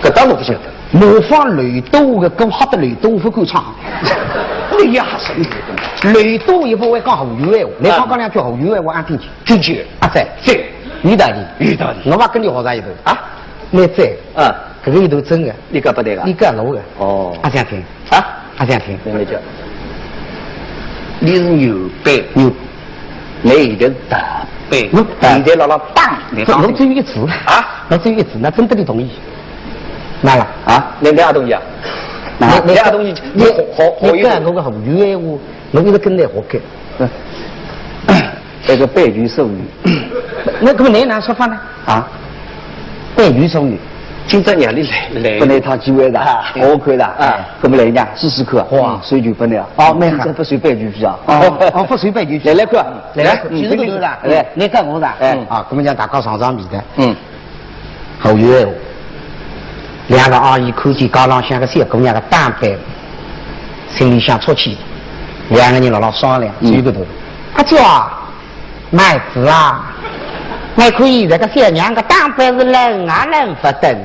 搿当然不晓得，模仿雷斗的跟黑的雷斗不够长。你呀，雷斗也不会讲后语闲话，你讲两句后语闲话，俺听清。听清啊，在，有道理。我爸跟你学啥一头啊？你在啊？搿个一头真的，你搿不对个，你搿老的。哦，阿想听啊？阿想听，你讲。你是牛背，你的大背，你的老当，我只有一次啊，我只有一次，那真的你同意？哪了啊？你俩同意啊？你俩同意？你干那个后语闲话，我一直跟你学个。那个背句手语，那搿么你哪说法呢？啊？背句手语。今朝让你来，不能趟机会的，我看的，搿么来呢？试试看，哇，随就不能啊，没好，不随背句句啊，不随背句句，来看，来，举这个头的，来，你看我的，啊，搿么讲大家尝尝味的，后语闲话，两个阿姨看见街浪向个小姑娘个打扮，心里想出气，两个人辣商量，举个头，阿姐啊，妹子啊。我可以这个小娘个打扮是人啊人不等，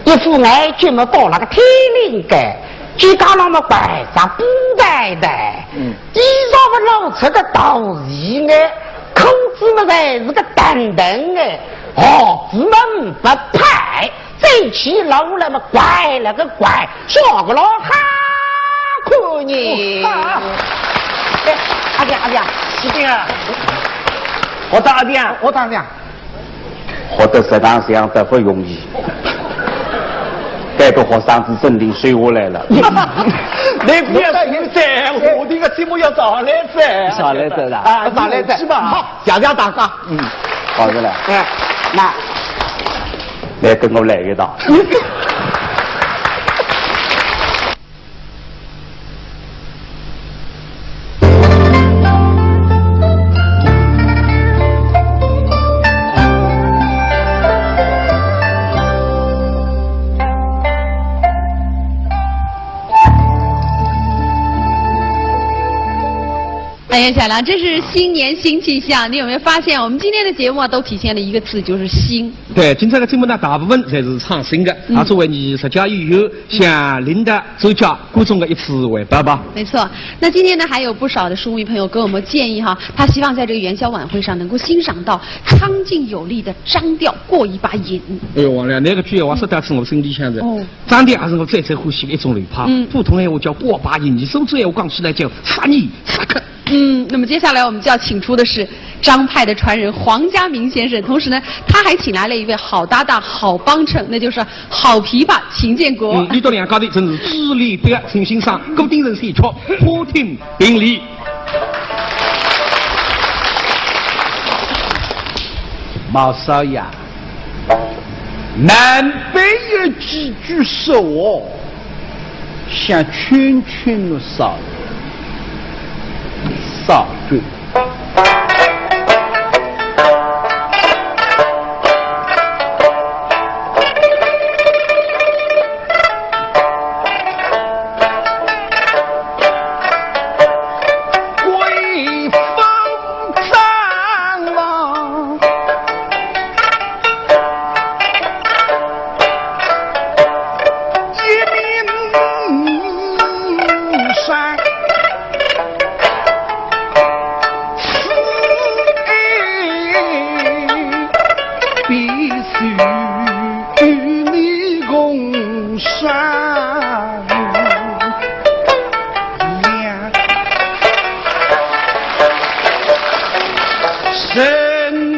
一副眼睛么到那个天灵盖，肩胛上么摆上布袋袋，衣裳么露出个倒衣眼，裤子么才是个等等哎，鞋子么不派，走起路来么拐了个拐，说个老哈看你。阿姐，师弟啊。我打点，活得实当上得不容易，该个学生子真的睡下来了。你不要现在，我这个节目要上来噻，上来噻的啊，上来噻，好，讲大家，好的了，那来跟我来一道。哎呀，小梁，这是新年新气象。你有没有发现，我们今天的节目都体现了一个字，就是新。对，今天的节目呢，大部分侪是唱新的，作为20家以后向领导、周家观众的一次汇报吧。没错。那今天呢，还有不少的书迷朋友给我们建议哈，他希望在这个元宵晚会上能够欣赏到苍劲有力的张调过一把瘾。哎呦，王亮，那个句话说得是我心里想着。张调也是我最欢喜的一种流派。普通闲话叫过把瘾，手指闲话讲起来叫杀你杀客。那么接下来我们就要请出的是张派的传人黄家明先生，同时呢，他还请来了一位好搭档、好帮衬，那就是好琵琶秦建国。你到两家的真是智力德请欣赏，固定人戏曲，花厅并立。毛少爷，南北有几句说话，想劝劝我少爷。少句。归风张望，一名山。人民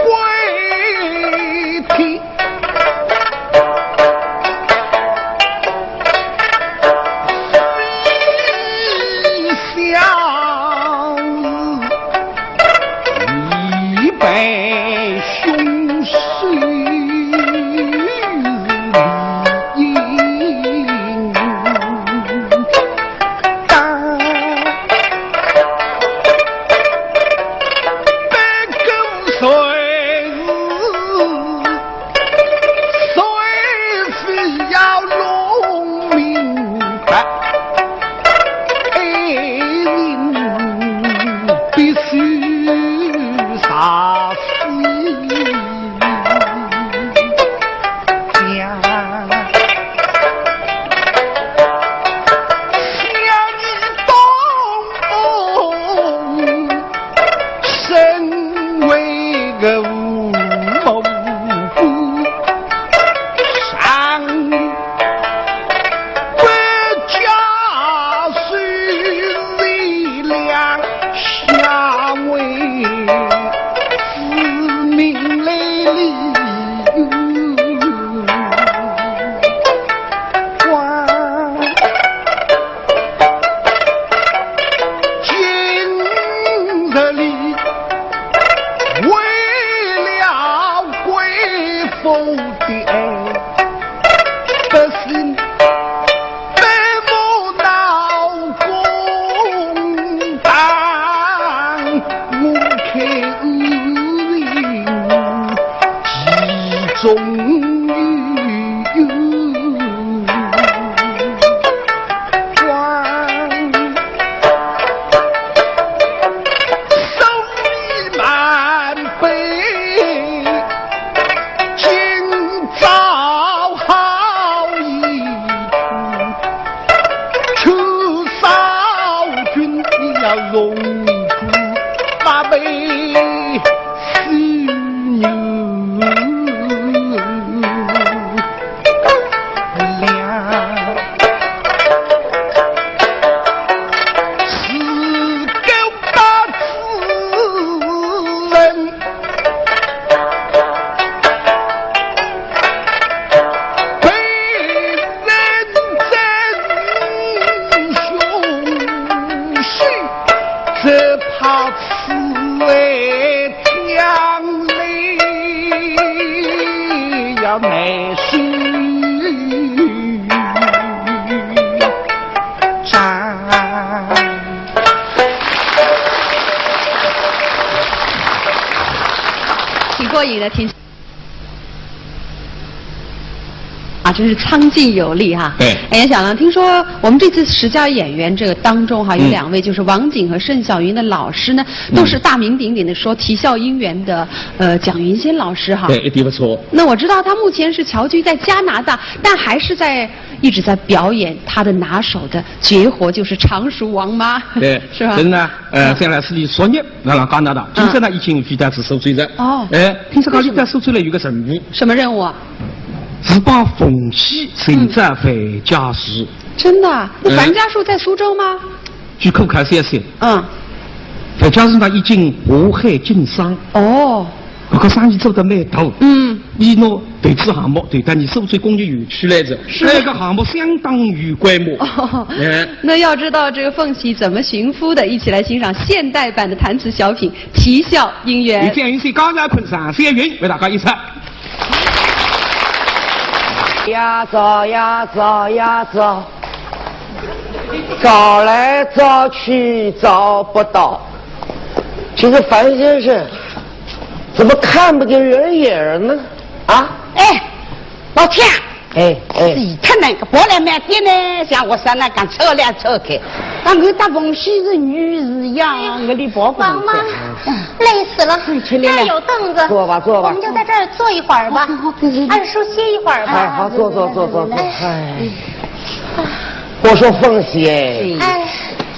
归天，理想一杯雄狮饮，啊，真是苍劲有力哈。对。哎呀，小郎，听说我们这次10佳演员这个当中哈，有2位就是王景和盛小云的老师呢，都是大名鼎鼎的说啼笑姻缘的蒋云仙老师哈。对，一点不错。那我知道他目前是侨居在加拿大，但还是一直在表演他的拿手的绝活，就是常熟王妈。对，是吧？这是呢，在来是16年来了加拿大，今天呢已经回到是受罪人。哦。听说讲你在受罪了有个任务。什么任务啊？是帮冯妻寻找范家树。真的？那樊家树在苏州吗？据可靠消息，范家树呢已经渤海经商。哦。这个生意做得蛮大。你呢对此项目对待你受罪工业园区来着，这个项目相当有规模。那要知道这个凤喜怎么寻夫的，一起来欣赏现代版的弹词小品《啼笑姻缘》。李建云是高家昆山谢云为大家一唱。呀找呀找呀找，找来找去找不到。这个樊先生怎么看不见人影呢？啊？哎，老天！哎，他那个波来买点呢，像我上那刚扯来扯去，那我大风西是女是样，我的宝宝。王妈，累死了，这儿有凳子，坐吧坐吧，我们就在这儿坐一会儿吧，按书歇一会儿吧。哎，好，坐。哎，我说凤喜，哎，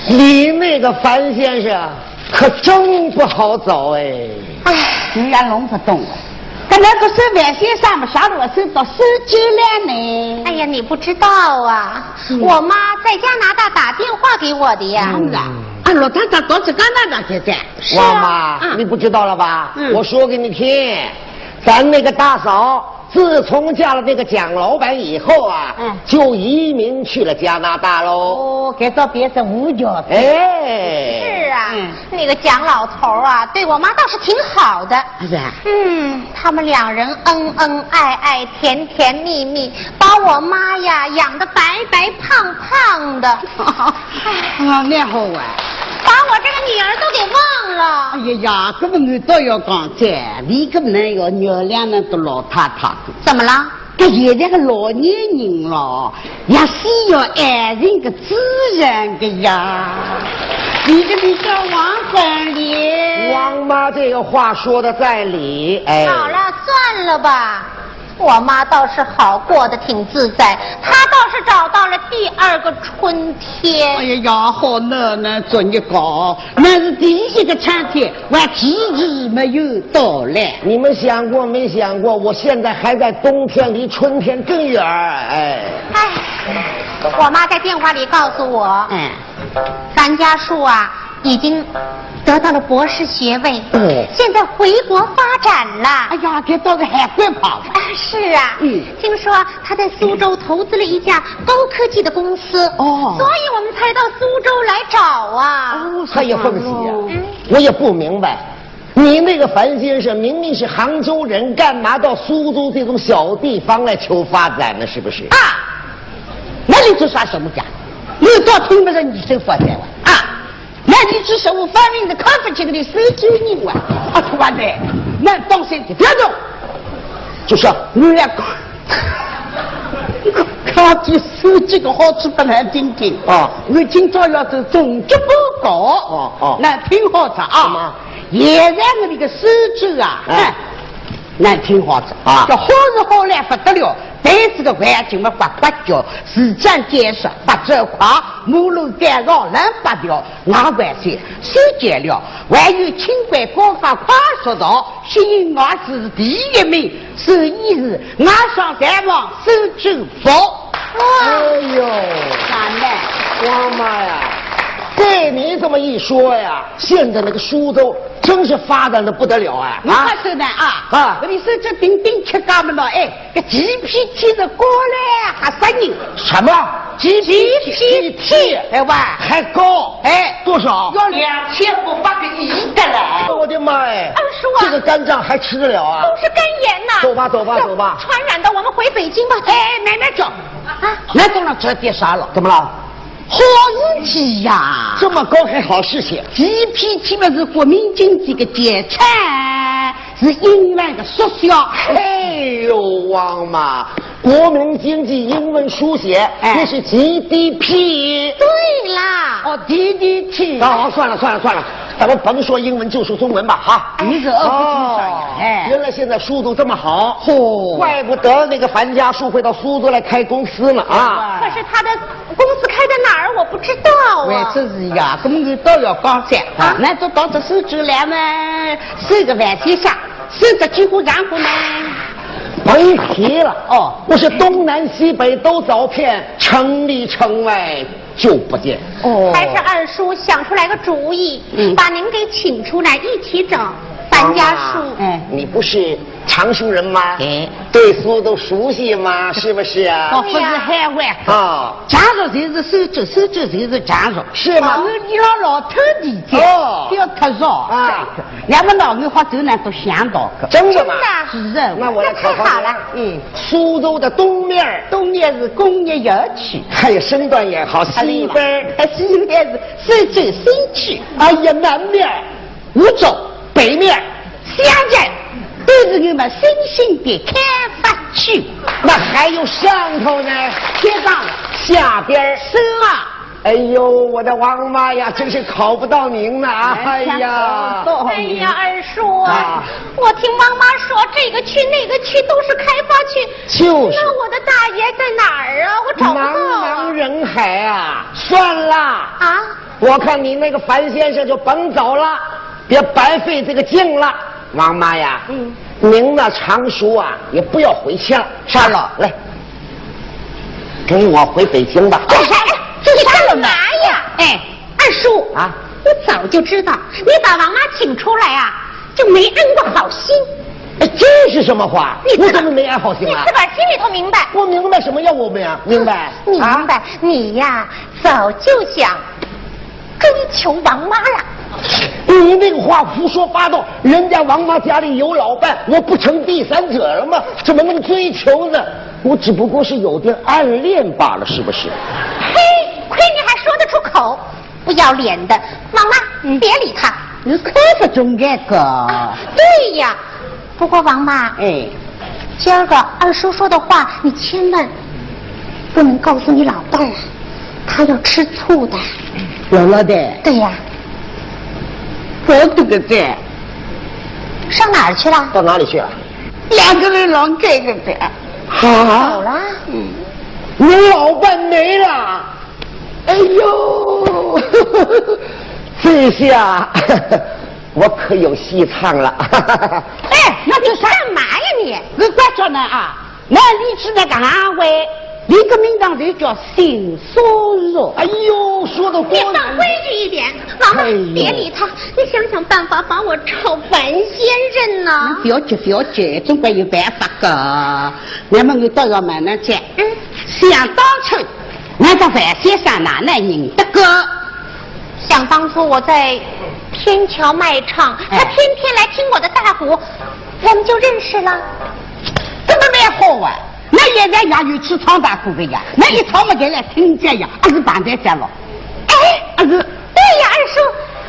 你那个樊先生可真不好找哎。哎，你也弄不懂。跟那个手外先上不下落手到手机来呢。哎呀，你不知道啊，我妈在加拿大打电话给我的呀。老太太到这加拿大去的。王妈，你不知道了吧？我说给你听，咱那个大嫂自从嫁了那个蒋老板以后啊，就移民去了加拿大喽。哦，给到别的五角。哎，是啊，那个蒋老头啊，对我妈倒是挺好的。是啊。他们2人恩恩爱爱，甜甜蜜蜜，把我妈呀养得白白胖胖的。那好啊。把我这个女儿都给忘了。哎呀，这个我倒要讲噻，你可不能要原谅那个老太太。怎么了？这现在个老年人了，也需要爱人的自然的呀。你这里叫王管理。王妈这个话说的在理。哎，好了，算了吧。我妈倒是好过得挺自在，她倒是找到了第2个春天。哎呀，好难做你搞，那是第1个春天，我迟迟没有到来。你们想过没想过？我现在还在冬天，离春天更远。哎，我妈在电话里告诉我，樊家树啊，已经得到了博士学位，现在回国发展了。哎呀，给到个海外跑。是啊，听说他在苏州投资了一家高科技的公司，所以我们才到苏州来找啊。他也凤喜啊，我也不明白，你那个樊先生明明是杭州人，干嘛到苏州这种小地方来求发展呢？是不是？那你做啥什么家？你到听不着你这发展了那你只是我发明的康复这个的19年突然的，那当身体别动，就是你俩看这手机的好处不难听听我今朝要做总结报告那听好着啊。现在我这个手机那听好着这好是好来不得了，但是个环境嘛不发脚，时间减少不走快，马路干扰人不掉，那完些手减了，还有轻轨高架快速道吸引我是第1名，所以是我上山往手机佛。哎呦，王妈呀，被你这么一说呀，现在那个苏州真是发展的不得了你看现在我的手机顶顶吃干不了个 GPT 的过来还3人。什么 GPT？ 还高多少？要2800个亿的了。我的妈呀！这个肝脏还吃得了啊？都是肝炎呐。走吧。传染的，我们回北京吧。慢慢讲那当然这点啥了？怎么了？好事体呀！这么高还好事情 ？GPT 嘛是国民经济的简称，是英文的缩小。哎呦，王妈，国民经济英文书写，那是 GDP。对啦，哦 GDP。哦，算了，咱们甭说英文，就说中文吧，哈。你是二不经商呀？哎，原来现在书都这么好，怪不得那个樊家树会到苏州来开公司呢啊！可是他的公司开在哪儿，我不知道啊。为这是呀，公司都要搞噻啊！那就到这手指来嘛，收个万天下，收个几乎然后呢？甭提了哦，我是东南西北都找遍，城里城外就不见。还是二叔想出来个主意，把您给请出来一起整樊家树。你不是长春人吗？对苏都熟悉吗？是不是啊？我不是海外啊，加入就是收州，收州就是加入，是吗？你老头理解，不要太绕啊！两个老人话都能都想到个，真的吗？是的，那我来考考你。好了，苏州的东面是工业园区，还有身段也好，西边是苏州新区。哎呀，南面梧州，北面乡镇。都是我们新兴的开发区，那还有上头呢？天上下边是啊！哎呦，我的王妈呀，真是考不到您呢！哎呀，二叔啊，我听妈妈说这个区那个区都是开发区，就是。那我的大爷在哪儿啊？我找不到。茫茫人海啊！算了啊，我看你那个樊先生就甭走了，别白费这个劲了。王妈呀，您那常熟啊，也不要回去了，算了，来，跟我回北京吧。这是干嘛呀？哎，二叔啊，我早就知道你把王妈请出来啊，就没安过好心。哎，这是什么话？我怎么没安好心啊？你自个儿心里头明白。我明白什么呀？我们呀，明白。你明白？你呀，早就想追求王妈呀。你那个话胡说八道，人家王妈家里有老伴，我不成第三者了吗？怎么能追求呢？我只不过是有点暗恋罢了，是不是？嘿，亏你还说得出口，不要脸的！王妈，别理他，你可不中这个。对呀，不过王妈，今儿个二叔说的话，你千万不能告诉你老伴儿啊，他要吃醋的。有了的。对呀。我这个在上哪儿去了？到哪里去了？两个人狼这个在走了。你老伴没了？哎呦，这下我可有戏唱了。哎，那就干嘛呀你？你快叫呢啊！那你是那个哪位？你个名堂就叫性骚扰。哎呦，说的你放规矩一点，王妈，别理他，你想想办法把我找樊先生呢。不要急，总归有办法的。那么我倒要慢慢讲。想当初，那个樊先生哪能认得个？想当初我在天桥卖唱，他天天来听我的大鼓，我们就认识了。这么蛮好啊！那现在也有去唱大鼓的呀，那一唱嘛，给来听见呀，还是办在家了。哎，对呀，二叔，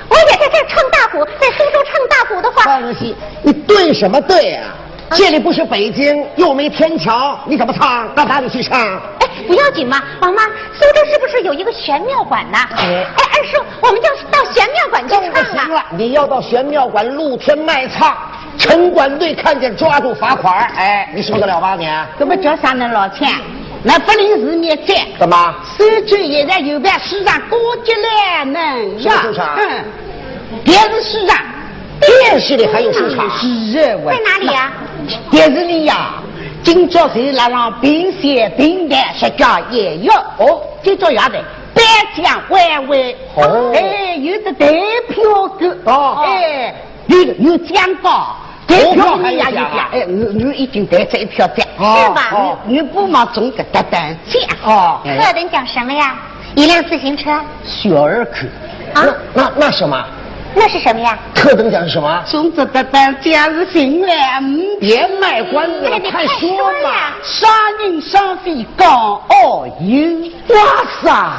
我也在这儿唱大鼓，在苏州唱大鼓的话。放心，你对什么对啊？这里不是北京，又没天桥，你怎么唱？到哪里去唱？哎，不要紧嘛，王妈，苏州是不是有一个玄妙馆呢？哎，二叔，我们就到玄妙馆去唱行了，你要到玄妙馆露天卖唱。城管队看见抓住罚款，哎，你受得了吧你？怎么叫啥呢老钱？那不临时灭灾。怎么？苏州现在有办市场高级了呢呀？市场？电视市场。电视里还有市场？是啊，在哪里呀？电视里呀，今朝是来让评选评弹实家也有哦，今朝也得颁奖晚会哦，哎，有的代表歌哦，哎，有奖高。代票还有奖，哎，你已经得这一票奖，是吧？你不忙中个得奖哦。特等奖什么呀？一辆自行车。小儿科。啊？那什么？那是什么呀？特等奖是什么？中这得奖奖是行了，别卖关子了，快说嘛！杀人伤肺刚奥运，哇塞！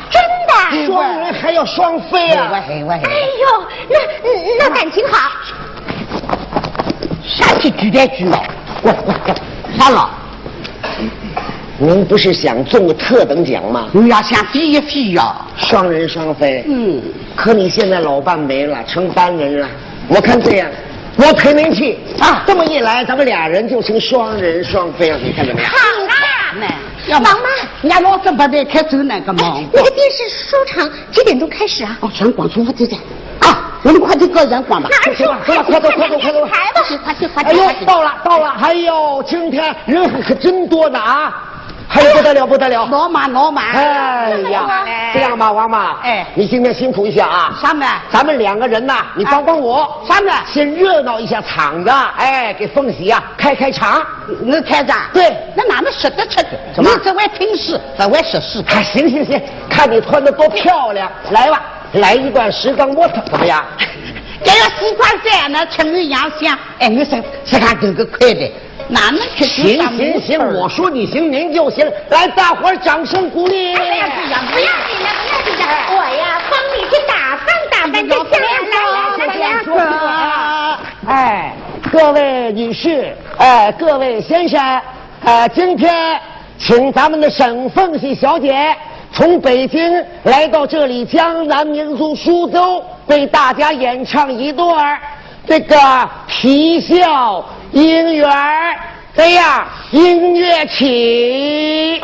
真的？双人还要双飞啊！哎呦，那感情好。下去举来举来，算了，您不是想中个特等奖吗？你要想飞一飞呀，双人双飞。可你现在老伴没了，成单人了。我看这样，我推您去啊，这么一来，咱们俩人就成双人双飞了。你看怎么样？好啦，要忙吗？人家老子不得开走那个忙。那个电视收场几点钟开始啊？哦，阳光从我这边啊，我们快点搞阳光吧。快走，快走！来吧，快！哎呦，到了！哎呦，今天人可真多呢啊！还有不得了！老马，哎呀，这样吧，王妈，你今天辛苦一下啊！啥么？咱们2个人呐，你帮我，啥么？先热闹一下场子，给凤喜啊开场。你开张？对，那哪能舍得吃的？什么？你这位平时，这位是事。行，看你穿的多漂亮，来吧，来一段石冈模特怎么样？这要喜欢这样的成语样香，你是看这个快的。哪能可行，我说你行，您就行。来，大伙儿掌声鼓励。不要紧的，我呀帮你去打扮这漂亮。来，各位女士，各位先生，今天请咱们的沈凤喜小姐从北京来到这里江南民族苏州，为大家演唱一段这个啼笑姻缘。这样，音乐起。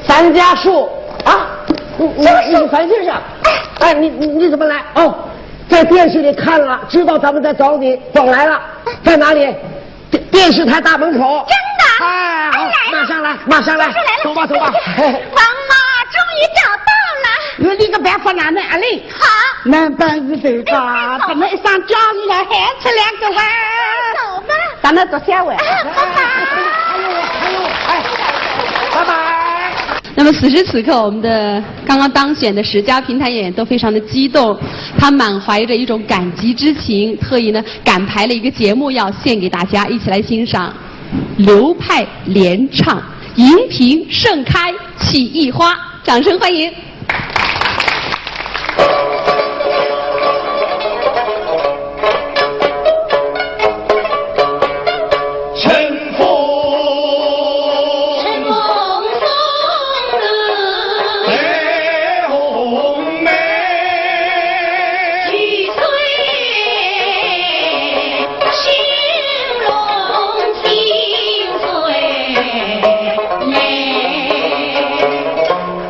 三家树啊，你是樊先生？哎，你怎么来？哦，在电视里看了，知道咱们在找你，等来了，在哪里？电视台大门口。真的？哎，好，马上来，走吧。王妈终于找到了。你个办法哪能里？好。能办日头吧？咱们一上家里来，还吃2个碗。走吧。咱们多下碗。拜拜。拜拜。那么此时此刻，我们的刚刚当选的10家评弹演员都非常的激动，他满怀着一种感激之情，特意呢赶排了一个节目要献给大家，一起来欣赏流派联唱《银屏盛开起一花》，掌声欢迎。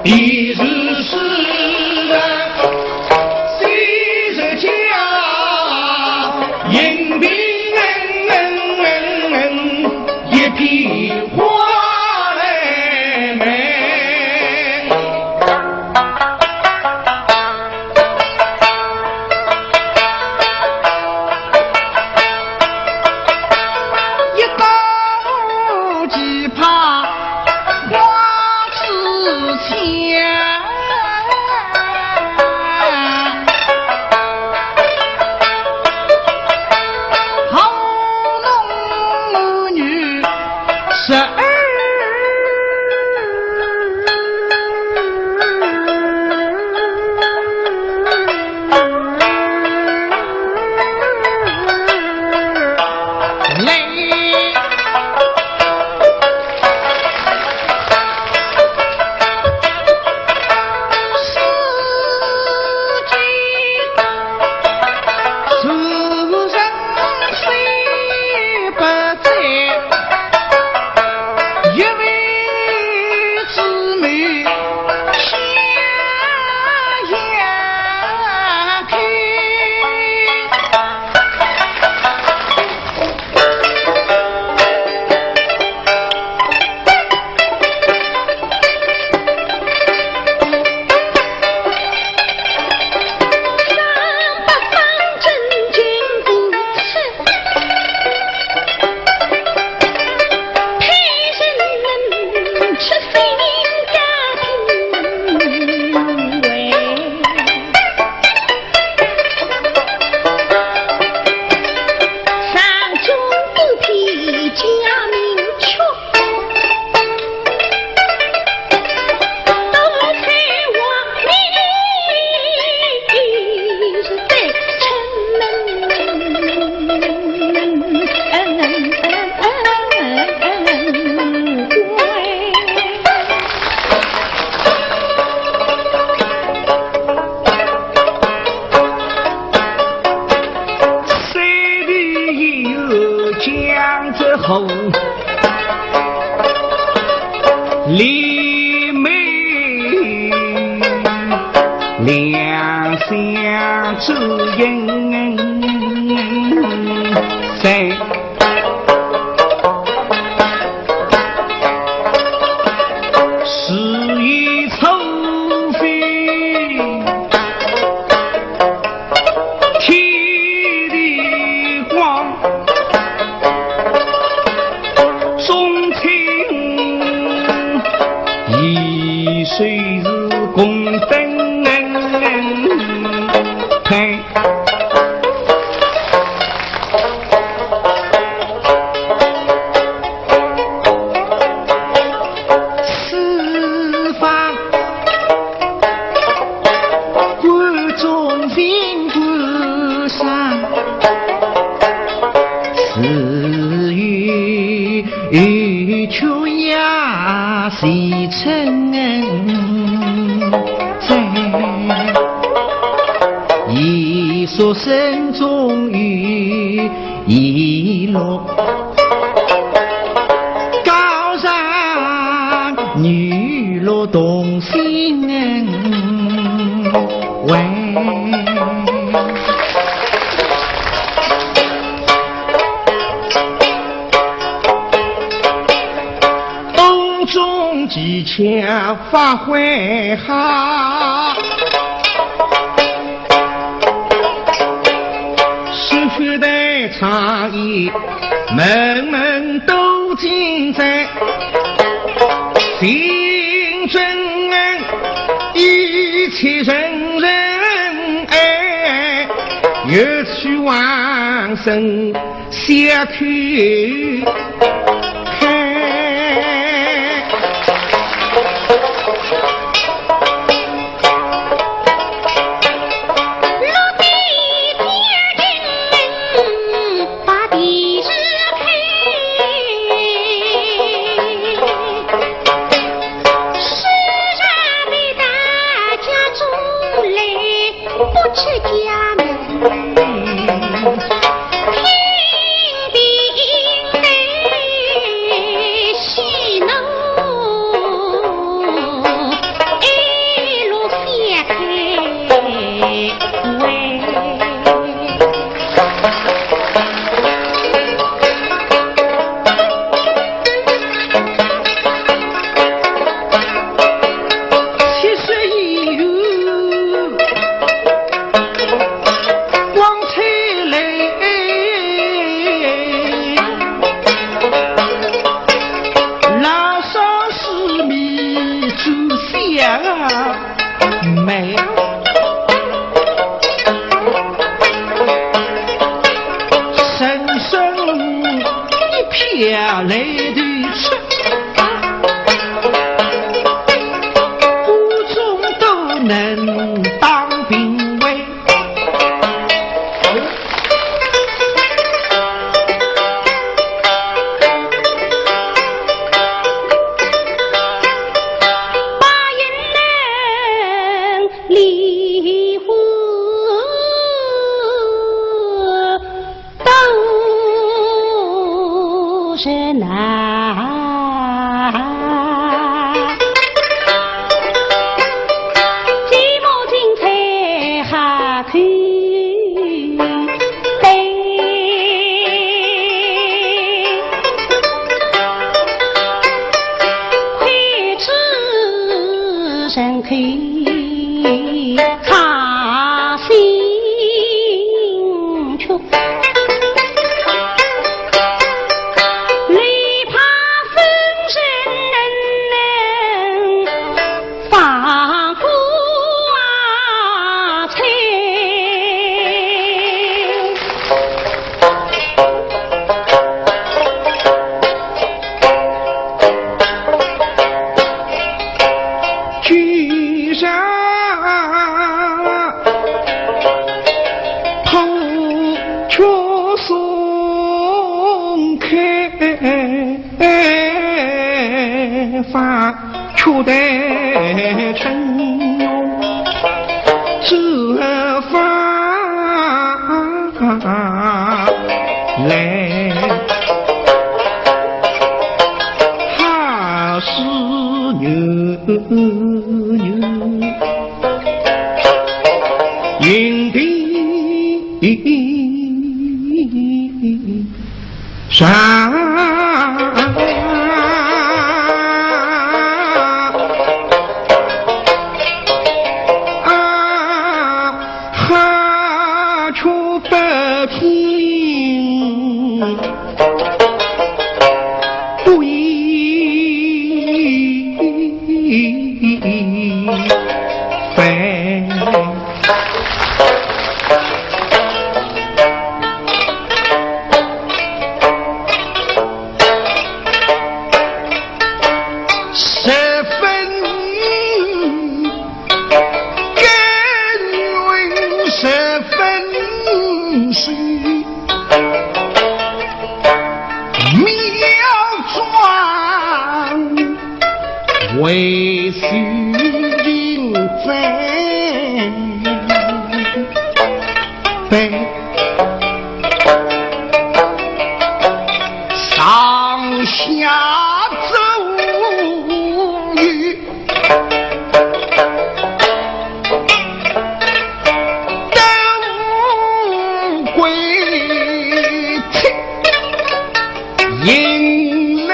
一日口，丽美两相知音在。虽是共灯配，四方观众心观赏，此语秋呀西城。一说声终于一落，高山女落动心喂。东中技巧发挥好，学的差异门门都尽在，心中一切人人爱，乐曲往生下去看。云的上，哈出北平，不亦非？为须人非，上下奏语，都归听，因为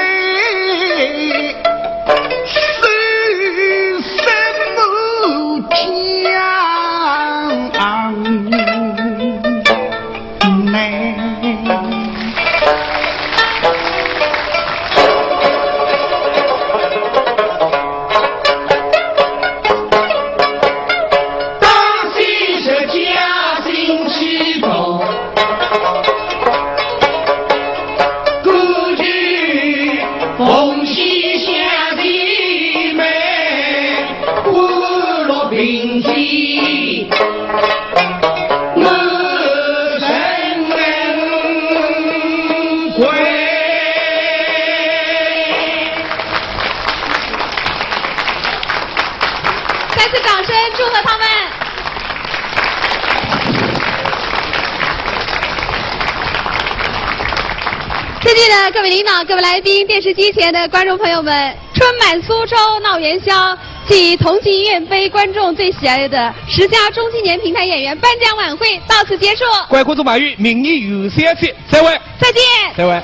尊敬的各位领导、各位来宾、电视机前的观众朋友们，春满苏州闹元宵暨同济医院杯观众最喜爱的10佳中青年平台演员颁奖晚会到此结束。各位观众朋友，明年有消息，再会。再见。再会。